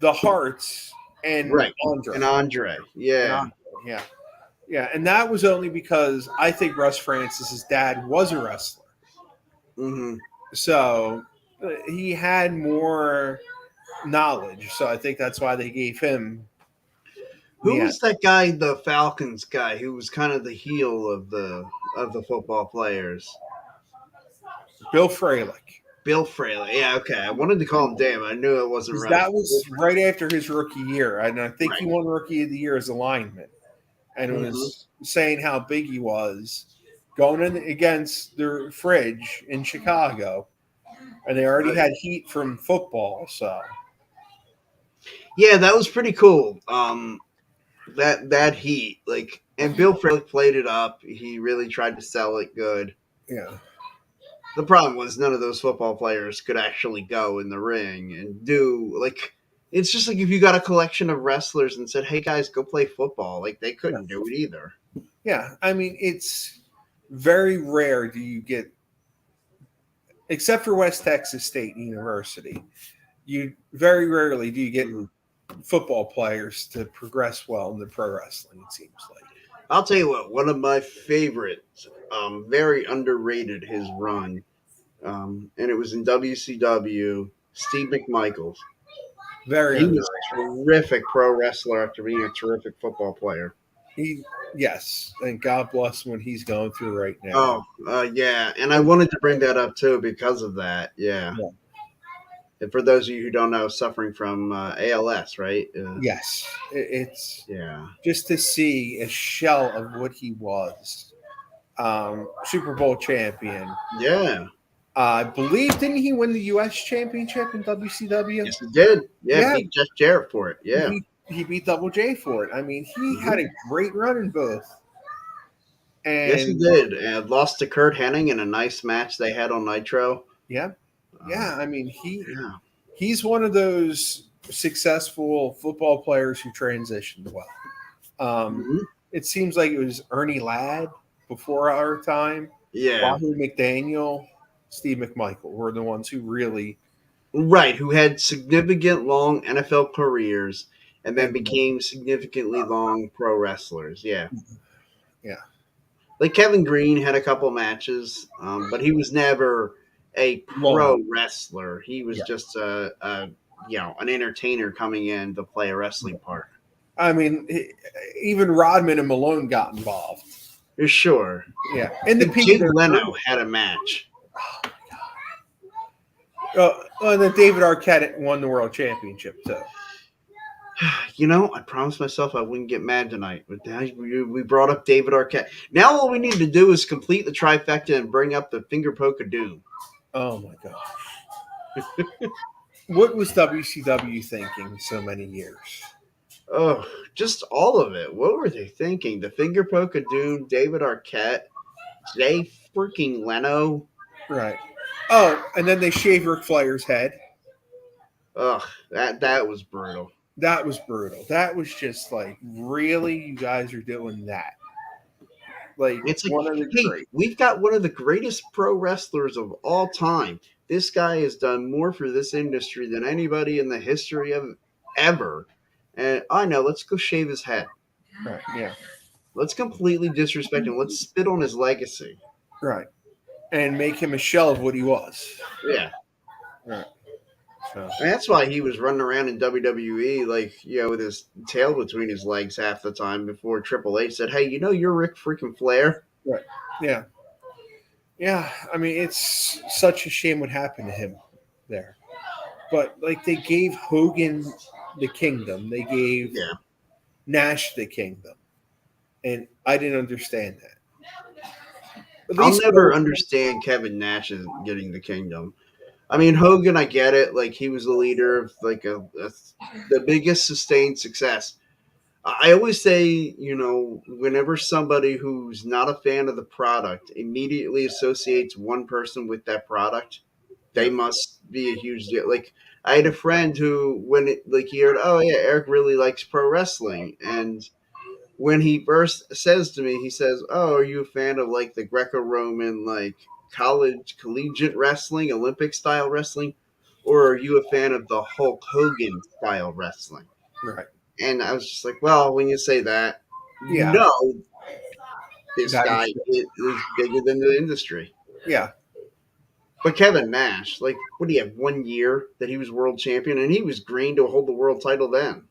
the Hearts, and Andre. And Andre, yeah. Yeah, and that was only because I think Russ Francis's dad was a wrestler. Mm-hmm. So he had more knowledge. So I think that's why they gave him. Who was that guy, the Falcons guy, who was kind of the heel of the football players? Bill Fralek. Bill Fralek. Yeah, okay. I wanted to call him Dan, but I knew it wasn't right. That was right after his rookie year. And I think he won Rookie of the Year as a lineman. And it was saying how big he was going in against the Fridge in Chicago. And they already had heat from football, so. Yeah, that was pretty cool. That heat. And Bill Fralek played it up. He really tried to sell it good. Yeah. The problem was none of those football players could actually go in the ring and do it's just like if you got a collection of wrestlers and said, "Hey guys, go play football," they couldn't do it either. Yeah, I mean it's very rare do you get, except for West Texas State University, you very rarely do you get football players to progress well in the pro wrestling, it seems like. I'll tell you what, one of my favorites, very underrated his run, and it was in WCW, Steve McMichaels. Very He was underrated. a terrific pro wrestler after being a terrific football player. Yes, and God bless what he's going through right Oh, now. yeah, and I wanted to bring that up too because of that. Yeah, Yeah. and for those of you who don't know, suffering from ALS, right? Yes, it's Yeah, just to see a shell of what he was. Super Bowl champion. yeah, I believe, didn't he win the U.S. championship in WCW? yes, he did. Yeah, Yeah, beat Jeff Jarrett for it. Yeah, he beat Double J for it. I mean, he Mhm. had a great run in both. Yes, he And did. And lost to Kurt Hennig in a nice match they had on Nitro. yeah, Um, I mean, yeah, he's one of those successful football players who transitioned well. Mhm. It seems like it was Ernie Ladd before our time, Yeah, Wahoo McDaniel, Steve McMichael were the ones who really right. Who had significant long NFL careers and then and became significantly long pro wrestlers. Yeah. yeah, Like Kevin Green had a couple matches, but he was never a long. pro wrestler. He was Yeah. just an entertainer coming in to play a wrestling part. I mean, even Rodman and Malone got involved. For sure. Yeah, in the Like peak Jay of their Leno career. had a match. And then David Arquette won the world championship too. I promised myself I wouldn't get mad tonight, but now we brought up David Arquette. Now all we need to do is complete the trifecta and bring up the finger poke of doom. Oh my gosh. What was WCW thinking so many years? Oh, just all of it. What were they thinking? The finger poke of doom, David Arquette, Jay freaking Leno. Right. Oh, and then they shaved Ric Flair's head. Ugh, that was brutal. That was brutal. That was just like, really, you guys are doing that? Like It's like, one of the hey, great. we've got one of the greatest pro wrestlers of all time. This guy has done more for this industry than anybody in the history of ever. And I know, let's go shave his head. Right. Yeah. Let's completely disrespect him. Let's spit on his legacy. Right. And make him a shell of what he was. Yeah. Right. So. And that's why he was running around in WWE, like, with his tail between his legs half the time before Triple H said, hey, you're Rick freaking Flair. Right. Yeah. Yeah. I mean, it's such a shame what happened to him there. But, like, they gave Hogan the kingdom. They gave Nash the kingdom. And I didn't understand that. I'll never understand Kevin Nash getting the kingdom. I mean, Hogan, I get it. Like, he was the leader of, like, the biggest sustained success. I always say, whenever somebody who's not a fan of the product immediately associates one person with that product, they must be a huge deal. Like, I had a friend who, he heard, oh, yeah, Eric really likes pro wrestling. And when he first says to me, he says, oh, are you a fan of, like, the Greco-Roman, like, collegiate wrestling, Olympic style wrestling, or are you a fan of the Hulk Hogan style wrestling? Right. And I was just like, well, when you say that, Yeah. This guy is bigger than the industry. Yeah. But Kevin Nash, like, what do you have, 1 year that he was world champion, and he was green to hold the world title then.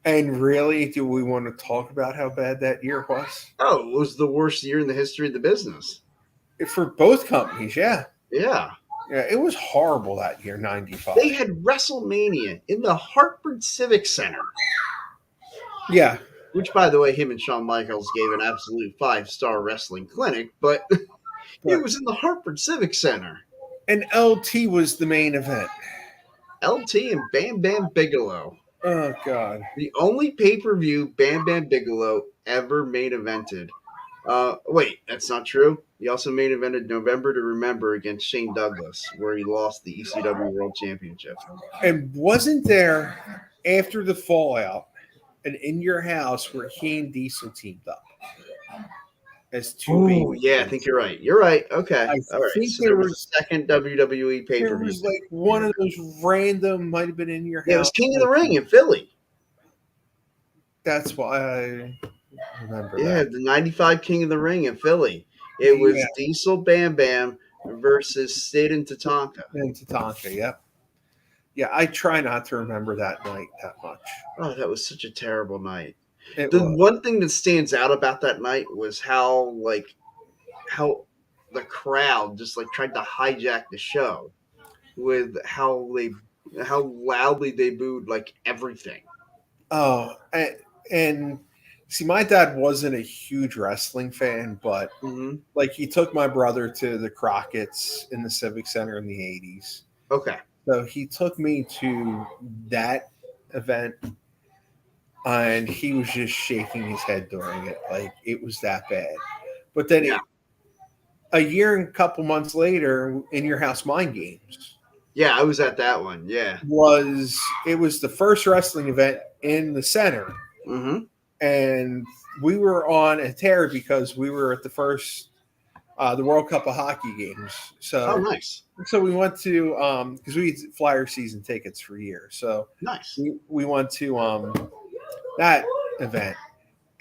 And really, do we want to talk about how bad that year was? Oh, it was the worst year in the history of the business. For both companies, yeah. Yeah. Yeah, it was horrible that year, 95. They had WrestleMania in the Hartford Civic Center. Yeah. Which, by the way, him and Shawn Michaels gave an absolute 5-star wrestling clinic, but it was in the Hartford Civic Center. And LT was the main event. LT and Bam Bam Bigelow. Oh, God. The only pay-per-view Bam Bam Bigelow ever main evented. Wait, that's not true. He also main evented November to Remember against Shane Douglas, where he lost the ECW World Championship. And wasn't there, after the fallout, an In Your House where he and Diesel teamed up? as two Oh, baby yeah, I think faces. you're right. You're right. Okay. I All right. think So there was a second WWE there pay-per-view was like one here. of those random, might have been in your Yeah, it was house. King of the Ring in Philly. That's why I remember Yeah, that. the 95 King of the Ring in Philly. It Yeah, was Diesel Bam Bam versus Sid and Tatanka. and Tatanka. Yep. Yeah, I try not to remember that night that much. Oh, that was such a terrible night. It The was. one thing that stands out about that night was how the crowd just like tried to hijack the show with how loudly they booed like everything. Oh, and see, my dad wasn't a huge wrestling fan, but Hmm. like he took my brother to the Crockett's in the Civic Center in the '80s. Okay. So he took me to that event, and he was just shaking his head during it, like it was that bad. But then Yeah. a year and a couple months later, in your house, Mind Games Yeah, I was at that one. Yeah. was the first wrestling event in the center, Hmm. and we were on a tear because we were at the first the World Cup of Hockey games. Oh, So nice. we went to because we had Flyer season tickets for years. So Nice. we went to that event,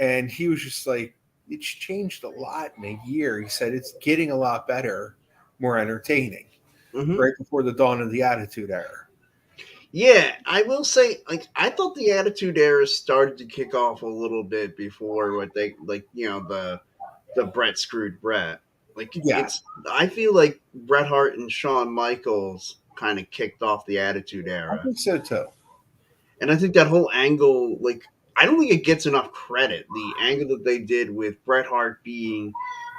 and he was just like, it's changed a lot in a year. He said it's getting a lot better, more entertaining. Hmm. Right before the dawn of the Attitude Era. Yeah, I will say, like, I thought the Attitude Era started to kick off a little bit before what they like, the Brett screwed Brett. Like, Yeah, I feel like Bret Hart and Shawn Michaels kind of kicked off the Attitude I Era, think so too. and I think that whole angle, like, I don't think it gets enough credit. The angle that they did with Bret Hart being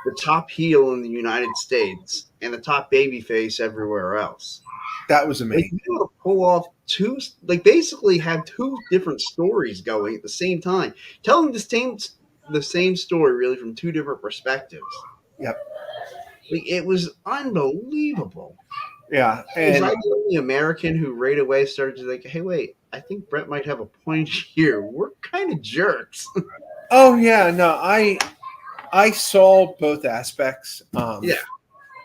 the top heel in the United States and the top babyface everywhere else. That was Like amazing. you able to pull off two, like basically have two different stories going at the same time, telling the same story really from two different perspectives. Yep. Like it was unbelievable. Yeah, Was and I the only American who right away started to like, hey, wait, I think Brett might have a point here. We're kind of jerks. oh yeah, no, I saw both aspects. Yeah.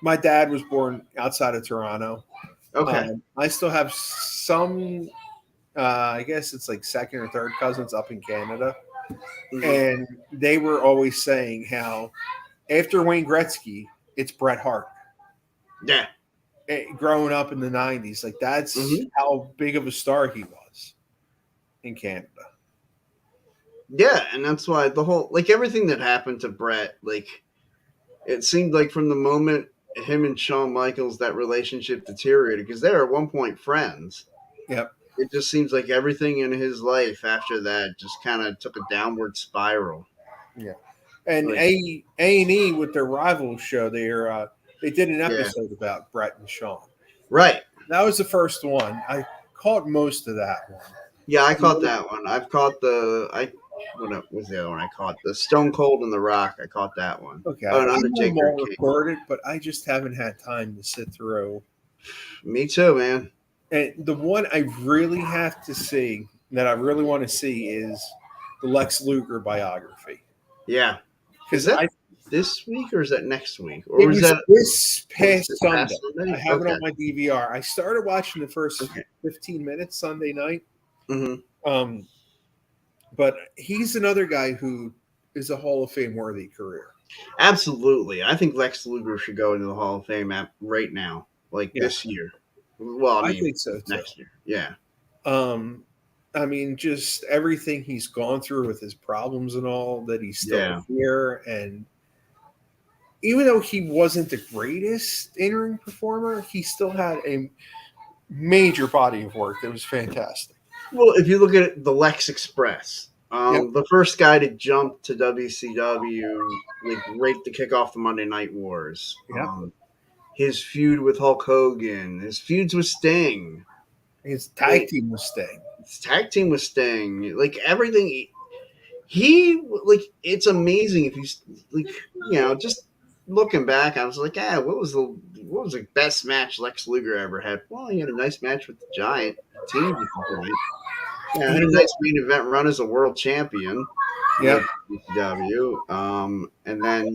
My dad was born outside of Toronto. Okay. I still have some. I guess it's like second or third cousins up in Canada, Mhm. and they were always saying how after Wayne Gretzky, it's Bret Hart. Yeah. Growing up in the '90s, like that's Hmm. how big of a star he was in Canada. Yeah, and that's why the whole like everything that happened to Brett, like it seemed like from the moment him and Shawn Michaels that relationship deteriorated because they were at one point friends. Yep. It just seems like everything in his life after that just kind of took a downward spiral. Yeah. And Like, and E with their rival show, they did an yeah, episode about Brett and Sean. right. That was the first one. I caught most of that one. Yeah, I caught that one. I've caught what was the other one I caught? The Stone Cold and the Rock. I caught that one. Okay, Oh, and I know them Undertaker all King. recorded, but I just haven't had time to sit through. Me too, man. And the one I really have to see, that I really want to see, is the Lex Luger biography. Yeah. Is Because that I this week or is that next week? Or It was was that this past this Sunday. past I Sunday? have it Okay. on my DVR. I started watching the first Okay. 15 minutes Sunday night. Hmm. Um, but he's another guy who is a Hall of Fame worthy career. Absolutely. I think Lex Luger should go into the Hall of Fame right now, like Yeah, this year. Well, I I mean, think so too. next year. Yeah. Um, I mean, just everything he's gone through with his problems and all, that he's still Yeah. here. And even though he wasn't the greatest in-ring performer, he still had a major body of work that was fantastic. Well, if you look at the Lex Express, Yep. the first guy to jump to WCW, like right to kick off the Monday Night Wars. Yep. His feud with Hulk Hogan, his feuds with Sting, His tag team was Sting. his tag team with Sting, like everything. He like it's amazing if he's like just looking back. I was like, what was the best match Lex Luger ever had? Well, he had a nice match with the Giant, team with the Giant. Yeah, had a He nice main event run as a world champion. He Yeah. went to ECW. And then,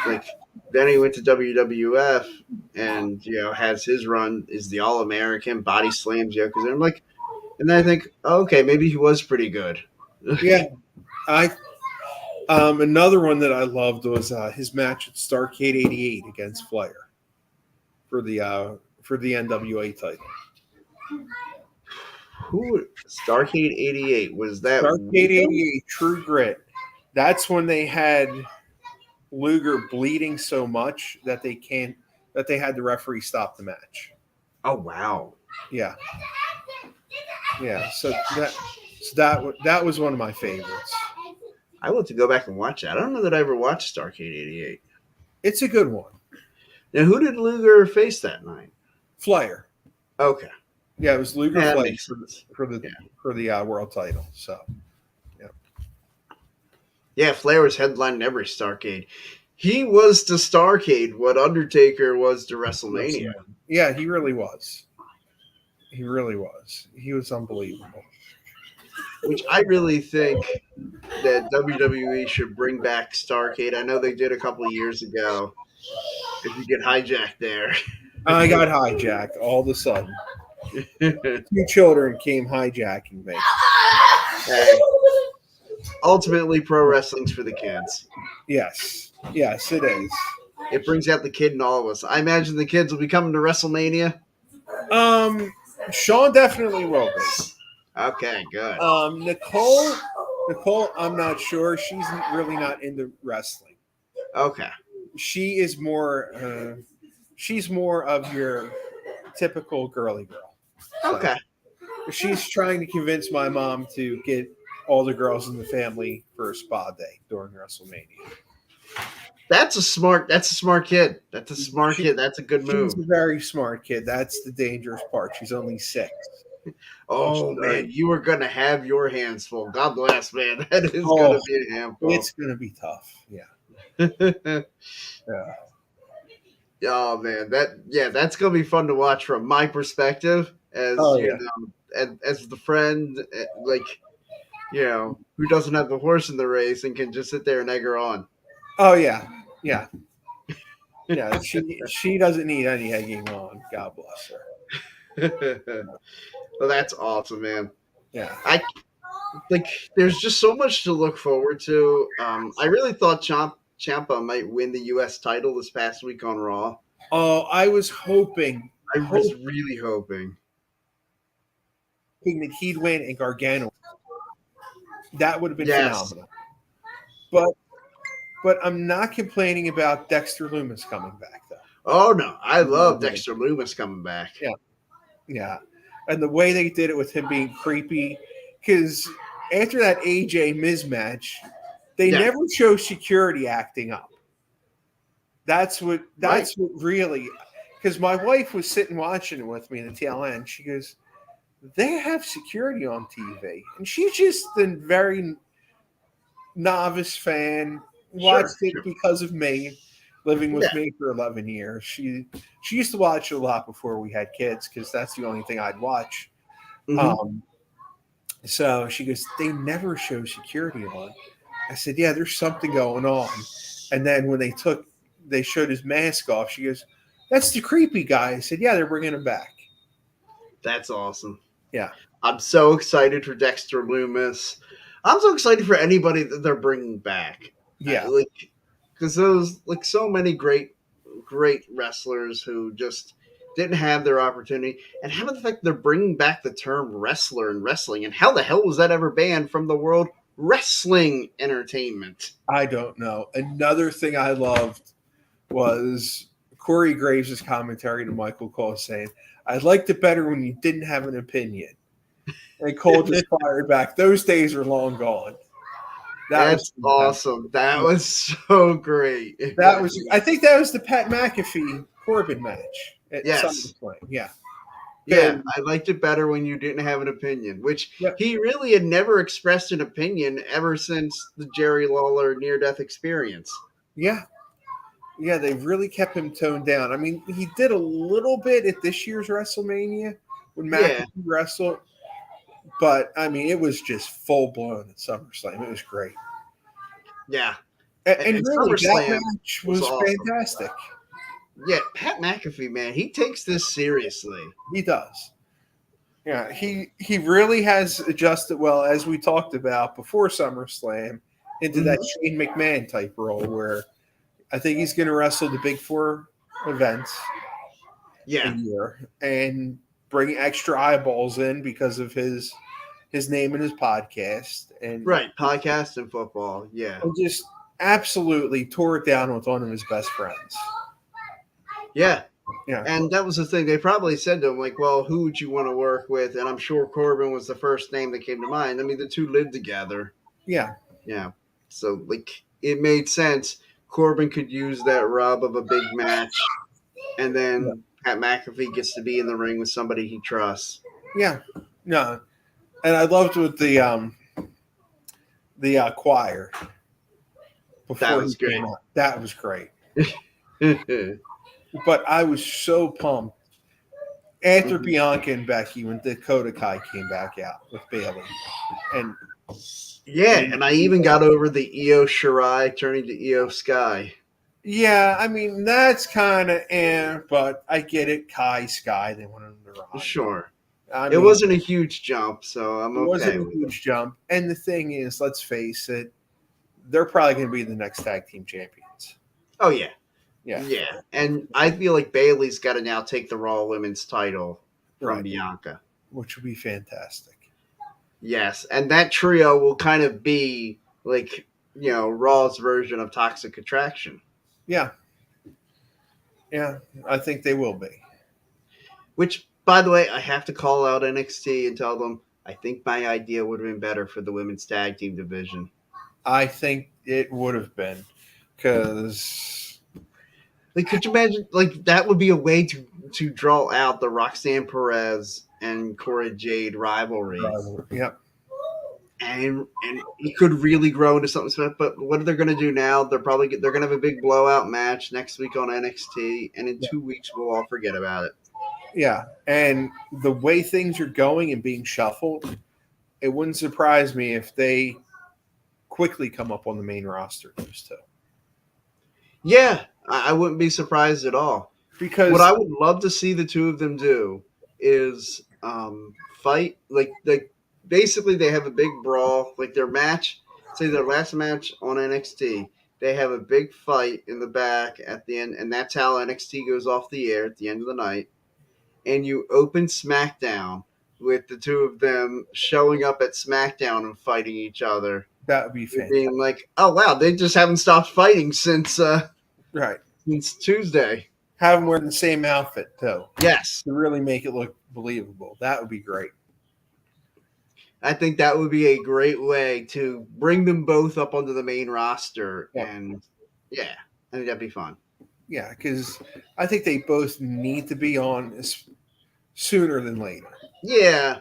like, then he went to WWF and, has his run, is the All American, body slams Yokozuna. I'm like, and then I think, okay, maybe he was pretty good. Yeah. I Another one that I loved was his match at Starrcade '88 against Flair for the NWA title. Who, Starcade 88, was that Starrcade Luger? '88, True Grit. That's when they had Luger bleeding so much that they had the referee stop the match. Oh, wow. Yeah, yeah. That was one of my favorites. I want to go back and watch that. I don't know that I ever watched Starcade 88. It's a good one. Now, who did Luger face that night? Flair. Okay. Yeah, it was Luger Yeah, that Flair makes sense. for the world title. So Yeah, Flair was headlining every Starcade. He was to Starcade what Undertaker was to WrestleMania. yeah, he really was. He really was. He was unbelievable. Which I really think that WWE should bring back Starcade. I know they did a couple of years ago. If you get hijacked there. I got hijacked all of a sudden. 2 children came hijacking me. Hey, ultimately, pro wrestling's for the kids. Yes, it is. It brings out the kid in all of us. I imagine the kids will be coming to WrestleMania. Sean definitely will be. Okay, good. Nicole, I'm not sure. She's really not into wrestling. Okay. She is more. She's more of your typical girly girl. So Okay. she's trying to convince my mom to get all the girls in the family for a spa day during WrestleMania. That's a smart kid. That's a smart kid. That's a good move. She's a very smart kid. That's the dangerous part. She's only 6. Oh man, you are gonna have your hands full. God bless, man. That is gonna be a handful. It's gonna be tough. Yeah. Yeah. Oh man, that's gonna be fun to watch from my perspective as as the friend, who doesn't have the horse in the race and can just sit there and egg her on. Oh yeah. Yeah. Yeah. She doesn't need any egging on. God bless her. Well, that's awesome, man. Yeah. There's just so much to look forward to. I really thought Ciampa might win the U.S. title this past week on Raw. Oh, I was hoping. I was really hoping that he'd win and Gargano. That would have been phenomenal. But I'm not complaining about Dexter Lumis coming back, though. Oh no, I love Dexter Lumis coming back. Yeah. Yeah. And the way they did it with him being creepy, because after that AJ Miz match, they never show security acting up. That's what really, because my wife was sitting watching it with me in the tail end. She goes, they have security on TV. And she's just a very novice fan, watched it because of me, living with me for 11 years. She used to watch it a lot before we had kids because that's the only thing I'd watch. Mm-hmm. So she goes, they never show security on. I said, yeah, there's something going on. And then when they showed his mask off, she goes, that's the creepy guy. I said, yeah, they're bringing him back. That's awesome. Yeah. I'm so excited for Dexter Lumis. I'm so excited for anybody that they're bringing back. Yeah. Because those, so many great wrestlers who just didn't have their opportunity. And how about the fact they're bringing back the term wrestler in wrestling? And how the hell was that ever banned from the World Wrestling Entertainment? I don't know. Another thing I loved was Corey Graves' commentary to Michael Cole saying, I liked it better when you didn't have an opinion. And Cole just fired back. Those days are long gone. That's awesome. That was so great. I think that was the Pat McAfee Corbin match at SummerSlam. Yeah. Yeah, I liked it better when you didn't have an opinion, which he really had never expressed an opinion ever since the Jerry Lawler near-death experience. Yeah. Yeah, they've really kept him toned down. I mean, he did a little bit at this year's WrestleMania when McAfee wrestled, but, I mean, it was just full-blown at SummerSlam. It was great. Yeah. And And really, that SummerSlam match was was awesome. fantastic. Yeah, Pat McAfee, man, he takes this seriously. He does. Yeah, he really has adjusted well, as we talked about before SummerSlam, into that Shane McMahon type role where I think he's going to wrestle the big four events a Yeah. year and bring extra eyeballs in because of his name and his podcast, and Right. Podcast and football. Yeah. just absolutely tore it down with one of his best friends. Yeah. Yeah, And that was the thing. They probably said to him, like, well, who would you want to work with? And I'm sure Corbin was the first name that came to mind. I mean, the two lived together. yeah, Yeah. So, like, it made sense. Corbin could use that rub of a big match. And yeah, then Pat McAfee gets to be in the ring with somebody he trusts. yeah. No, and I loved with the choir That before he was great. came out. That was great. But I was so pumped after Mhm. Bianca and Becky when Dakota Kai came back out with Bailey, and Yeah, and I even got over the Io Shirai turning to Io Sky. yeah, I mean that's kind of but I get it. Kai Sky, they wanted him to ride. Sure. I It mean, wasn't a huge jump, so I'm it okay wasn't a with it. huge jump. And the thing is, let's face it, they're probably going to be the next tag team champions. Oh, yeah. Yeah, Yeah. And I feel like Bailey's got to now take the Raw Women's title from right. Bianca. Which would be fantastic. Yes. And that trio will kind of be like, Raw's version of Toxic Attraction. Yeah, yeah, I think they will be. Which, by the way, I have to call out NXT and tell them I think my idea would have been better for the women's tag team division. I think it would have been because Like, could you imagine? Like, that would be a way to draw out the Roxanne Perez and Cora Jade rivalries, yep, and it could really grow into something special. But what are they going to do now? They're going to have a big blowout match next week on NXT, and in 2 weeks we'll all forget about it. yeah, and the way things are going and being shuffled, it wouldn't surprise me if they quickly come up on the main roster. Those two, Yeah, I wouldn't be surprised at all. because What I would love to see the two of them do is fight like basically they have a big brawl, like their match, say their last match on NXT. They have a big fight in the back at the end, and that's how NXT goes off the air at the end of the night. And you open SmackDown with the two of them showing up at SmackDown and fighting each other. that would be You're fantastic. being like, oh wow, they just haven't stopped fighting since Right, Tuesday. have them wearing the same outfit too Yes. to really make it look believable. That would be great. I think that would be a great way to bring them both up onto the main roster. Yeah. And yeah, I think that'd be fun. Yeah, because I think they both need to be on sooner than later. Yeah,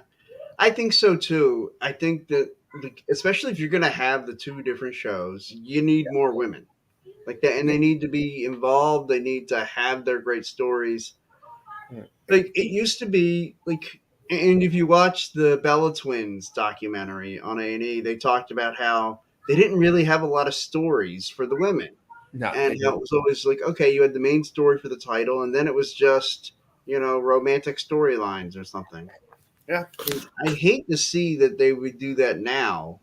I think so too. I think that, like, especially if you're going to have the two different shows, you need more women like that, and they need to be involved. They need to have their great stories. Yeah. Like it used to be, like, and if you watch the Bella Twins documentary on A&E, they talked about how they didn't really have a lot of stories for the women. No, And it was always like, okay, you had the main story for the title, and then it was just, romantic storylines or something. Yeah. And I hate to see that they would do that now,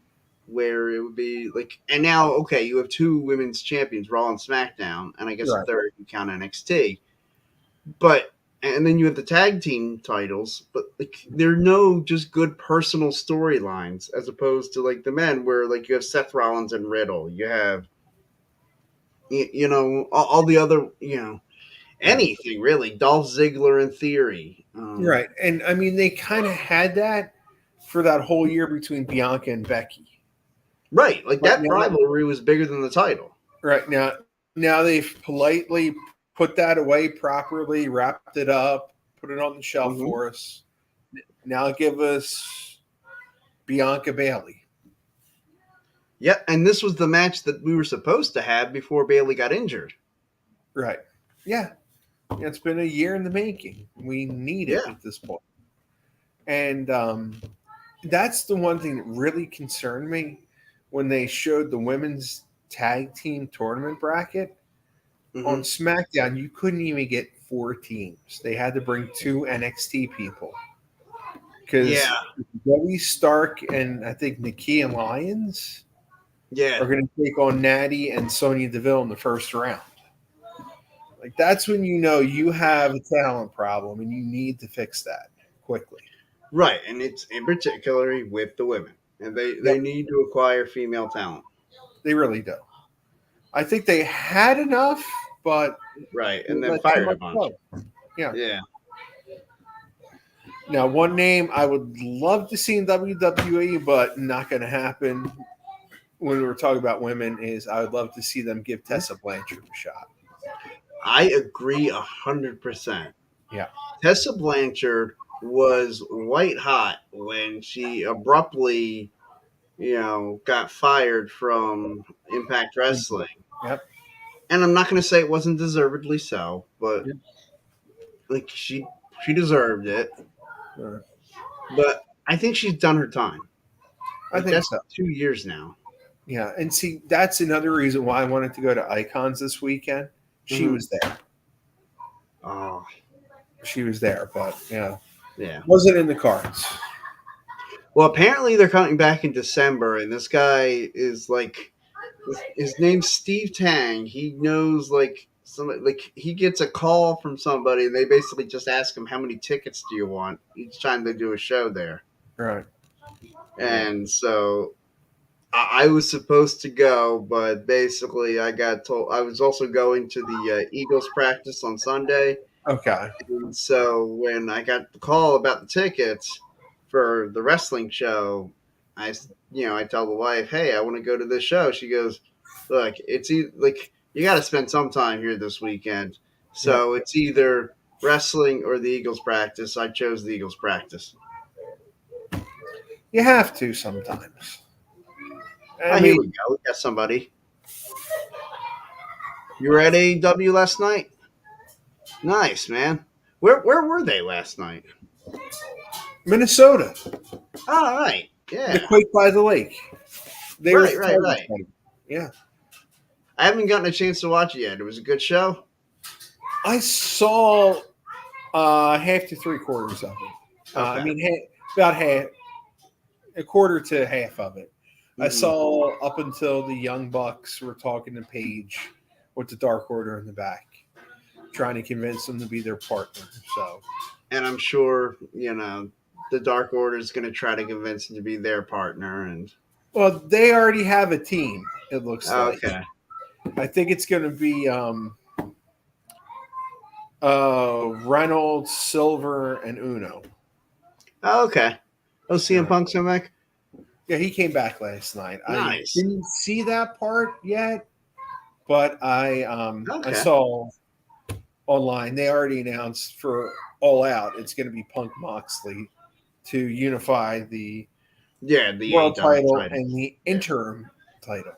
where it would be like, and now, okay, you have two women's champions, Raw and SmackDown, and I guess Right. a third if you count NXT. But, and then you have the tag team titles, but like, there are no just good personal storylines as opposed to like the men, where like you have Seth Rollins and Riddle, you have all the other, anything really. Dolph Ziggler in theory. Right. And I mean, they kind of had that for that whole year between Bianca and Becky. Right. Like But that now- rivalry was bigger than the title. Right. Now they've politely put that away properly, wrapped it up, put it on the shelf Mhm. for us. Now give us Bianca Bailey. Yeah. And this was the match that we were supposed to have before Bailey got injured. Right. Yeah. It's been a year in the making. We need it Yeah. at this point. And that's the one thing that really concerned me when they showed the women's tag team tournament bracket on Mhm. SmackDown, you couldn't even get 4 teams. They had to bring 2 NXT people Yeah, because Zoe Stark and I think Nikki and Lyons yeah, are going to take on Natty and Sonya Deville in the first round. Like that's when you know you have a talent problem and you need to fix that quickly. right. And it's in particular with the women, and Yep, they need to acquire female talent. they really do. I think they had enough, but Right, they and then let too fired a much bunch. go. Yeah. Yeah. Now, one name I would love to see in WWE, but not going to happen when we're talking about women is I would love to see them give Tessa Blanchard a shot. I agree 100%. Yeah. Tessa Blanchard was white hot when she abruptly, got fired from Impact Wrestling. Yep. And I'm not going to say it wasn't deservedly so, but Yep. like she deserved it. Uh, But I think she's done her time. I Like think that's so. 2 years now. Yeah. And see, that's another reason why I wanted to go to Icons this weekend. She Hmm. was there. Oh, She was there, but yeah. wasn't in the cards. Well, apparently they're coming back in December, and this guy is like, his name's Steve Tang. He knows like somebody, like he gets a call from somebody, and they basically just ask him how many tickets do you want each time they do a show there. Right. Yeah. And so I was supposed to go, but basically I got told I was also going to the Eagles practice on Sunday. Okay. And so when I got the call about the tickets for the wrestling show, I tell the wife, "Hey, I want to go to this show." She goes, "Look, like you got to spend some time here this weekend. Yep. So it's either wrestling or the Eagles practice." I chose the Eagles practice. You have to sometimes. I Ah, here we mean, go. We got somebody. You were at AEW last night? Nice, man. Where were they last night? Minnesota, All right. the Yeah. Quake by the Lake. They were Right, the right, target right. site. Yeah. I haven't gotten a chance to watch it yet. It was a good show. I saw half to 3/4 of it. I Okay. mean, about half, a quarter to half of it. I Mhm. saw up until the Young Bucks were talking to Paige with the Dark Order in the back, trying to convince them to be their partner. So, And I'm sure, the Dark Order is going to try to convince him to be their partner. And well, they already have a team. It looks like. okay. I think it's going to be Reynolds, Silver, and Uno. Okay. Oh, CM Yeah. Punk's come back? Yeah, he came back last night. I Nice. didn't see that part yet, but I Okay. saw online they already announced for All Out it's going to be Punk Moxley to unify the Yeah, the world AEW title title. and the interim title.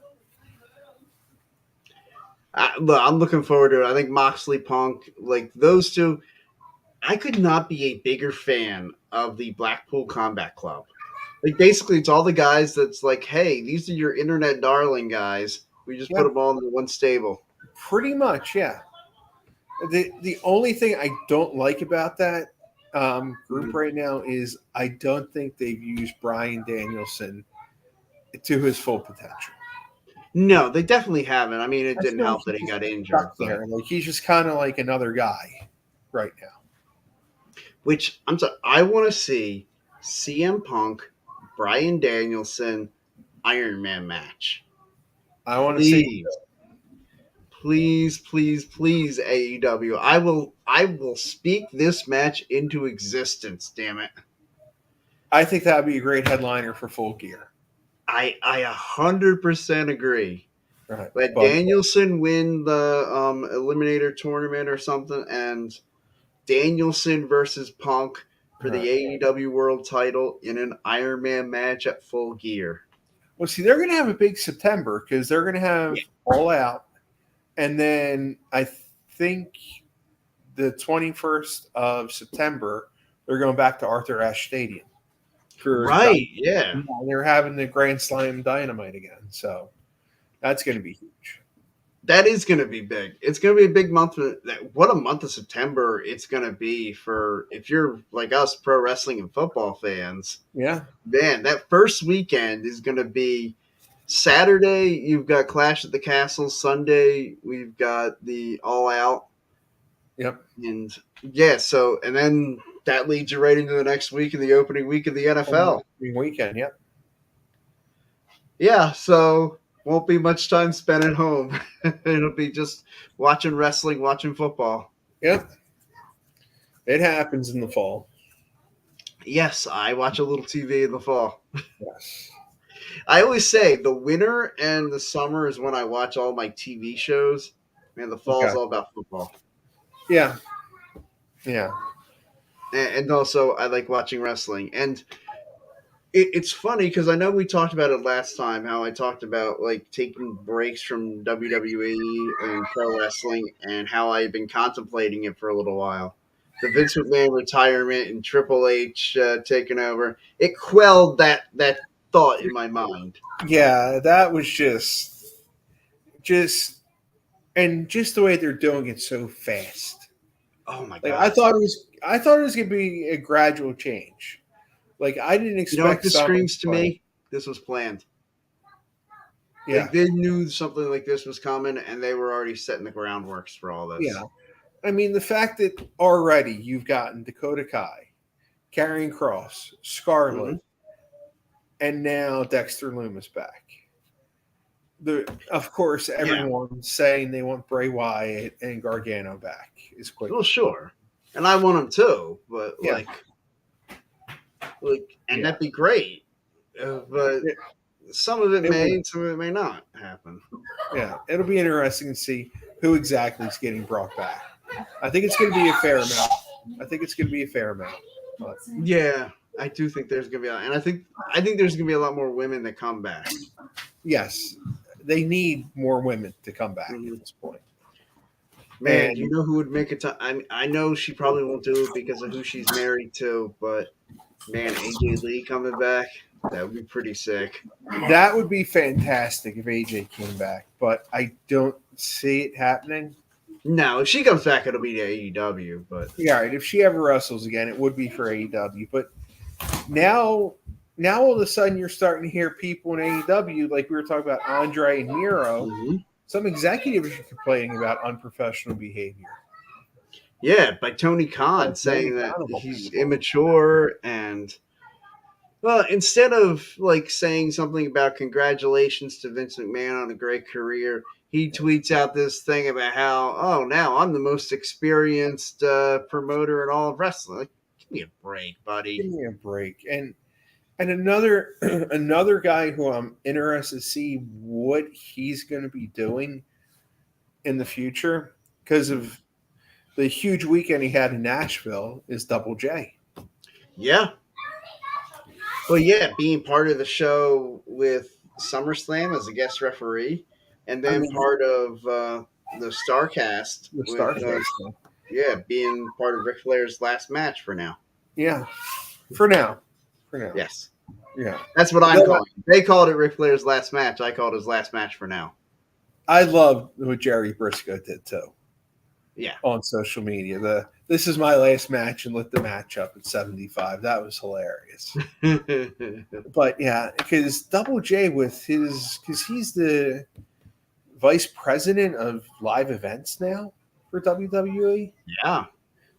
Look, I'm looking forward to it. I think Moxley Punk, like those two, I could not be a bigger fan of the Blackpool Combat Club. Like basically, it's all the guys that's like, hey, these are your internet darling guys. We just put Yeah, them all into one stable. pretty much. Yeah. The only thing I don't like about that group Mhm. right now is I don't think they've used Brian Danielson to his full potential. No, they definitely haven't. I mean, it I didn't feel like help that he's he just got injured, stuck but there. Like he's just kind of like another guy right now. which I'm sorry, I want to see CM Punk, Brian Danielson, Iron Man match. I want to see. Please, please, please, please, AEW. I will speak this match into existence. Damn it. I think that would be a great headliner for Full Gear. I 100% agree. Right, Let but Danielson win the Eliminator tournament or something, and Danielson versus Punk for the right. AEW World Title in an Iron Man match at Full Gear. Well, see, they're going to have a big September because they're going to have Yeah. All Out, and then I think the 21st of September they're going back to Arthur Ashe Stadium for Right? Yeah. they're having the Grand Slam Dynamite again. So That's going to be huge. That is going to be big. It's going to be a big month. What a month of September it's going to be for, if you're like us, pro wrestling and football fans. Yeah. Man, that first weekend is going to be Saturday. You've got Clash at the Castle. Sunday, we've got the All Out. Yep. And yeah, so, and then that leads you right into the next week and the opening week of the NFL. Weekend. Yep. Yeah, so won't be much time spent at home. It'll be just watching wrestling, watching football. Yep. It happens in the fall. Yes, I watch a little TV in the fall. Yes. I always say the winter and the summer is when I watch all my TV shows. Man, the fall is all about football. Yeah. Yeah. And also, I like watching wrestling. And it's funny because I know we talked about it last time, how I talked about like taking breaks from WWE and pro wrestling and how I've been contemplating it for a little while. The Vince McMahon retirement and Triple H taking over, it quelled that thought in my mind. Yeah, that was just, and just the way they're doing it so fast. Oh my Like god! I thought it was going to be a gradual change. Like I didn't expect. You know what this screams to me? This was planned. Yeah, like, they knew something like this was coming, and they were already setting the groundworks for all this. Yeah, I mean the fact that already you've gotten Dakota Kai, Karrion Kross, Scarlett, and now Dexter Lumis back. Of course, everyone's saying they want Bray Wyatt and Gargano back. Is quite well, sure, and I want them too, but and that'd be great. But some of it may, and some of it may not happen. Yeah, it'll be interesting to see who exactly is getting brought back. I think it's going to be a fair amount. But. Yeah, I do think there's going to be, and I think there's going to be a lot more women that come back. Yes, they need more women to come back at this point. Man, and, you know who would make it? I know she probably won't do it because of who she's married to, but man, AJ Lee coming back, that would be pretty sick. That would be fantastic if AJ came back, but I don't see it happening. No, if she comes back, it'll be to AEW. But yeah, right. If she ever wrestles again, it would be for AEW. But now all of a sudden, you're starting to hear people in AEW, like we were talking about Andre and Miro. Some executives are complaining about unprofessional behavior. Yeah, by Tony Khan saying that he's immature and. Well, instead of like saying something about congratulations to Vince McMahon on a great career, he tweets out this thing about how, now I'm the most experienced promoter in all of wrestling. Like, give me a break, buddy. Give me a break. And another guy who I'm interested to see what he's going to be doing in the future because of the huge weekend he had in Nashville is Double J. Yeah. Well, yeah, being part of the show with SummerSlam as a guest referee, and then part of the StarCast. Being part of Ric Flair's last match for now. Yeah, for now. Yes. Yeah. That's what I'm calling it. They called it Ric Flair's last match. I called it his last match for now. I love what Jerry Briscoe did, too. Yeah. On social media. This is my last match and lit the match up at 75. That was hilarious. But yeah, because Double J because he's the vice president of live events now for WWE. Yeah.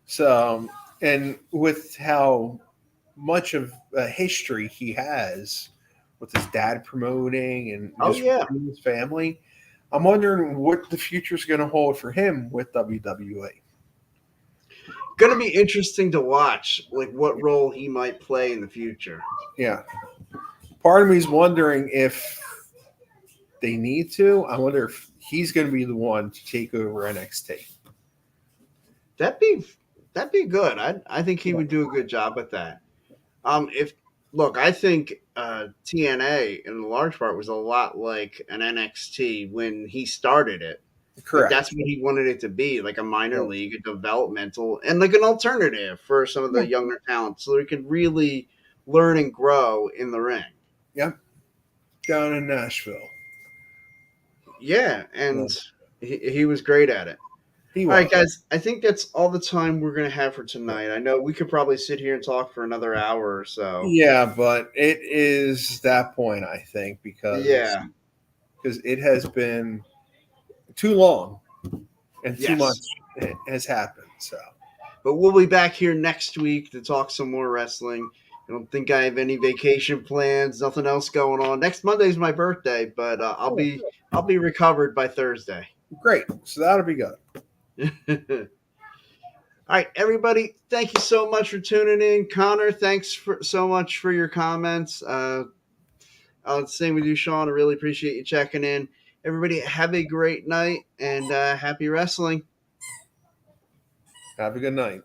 So, and with how much of a history he has with his dad promoting and his family, I'm wondering what the future is going to hold for him with WWE. Going to be interesting to watch, like what role he might play in the future. Yeah. Part of me is wondering if they need to. I wonder if he's going to be the one to take over NXT. That'd be good. I think he would do a good job with that. I think TNA in large part was a lot like an NXT when he started it. Correct. Like, that's what he wanted it to be, like a minor league, a developmental, and like an alternative for some of the younger talent so they can really learn and grow in the ring. Yep. Down in Nashville. Yeah, Yeah. and he was great at it. He All right, was. guys, I think that's all the time we're going to have for tonight. I know we could probably sit here and talk for another hour or so. Yeah, but it is that point, I think, because Yeah, it has been too long and too much yes. has happened. So But we'll be back here next week to talk some more wrestling. I don't think I have any vacation plans, nothing else going on. Next Monday's my birthday, but I'll be recovered by Thursday. great. So that'll be good. All right, everybody, thank you so much for tuning in. Connor, thanks so much for your comments. Same with you, Sean. I really appreciate you checking in. Everybody, have a great night and happy wrestling. Have a good night.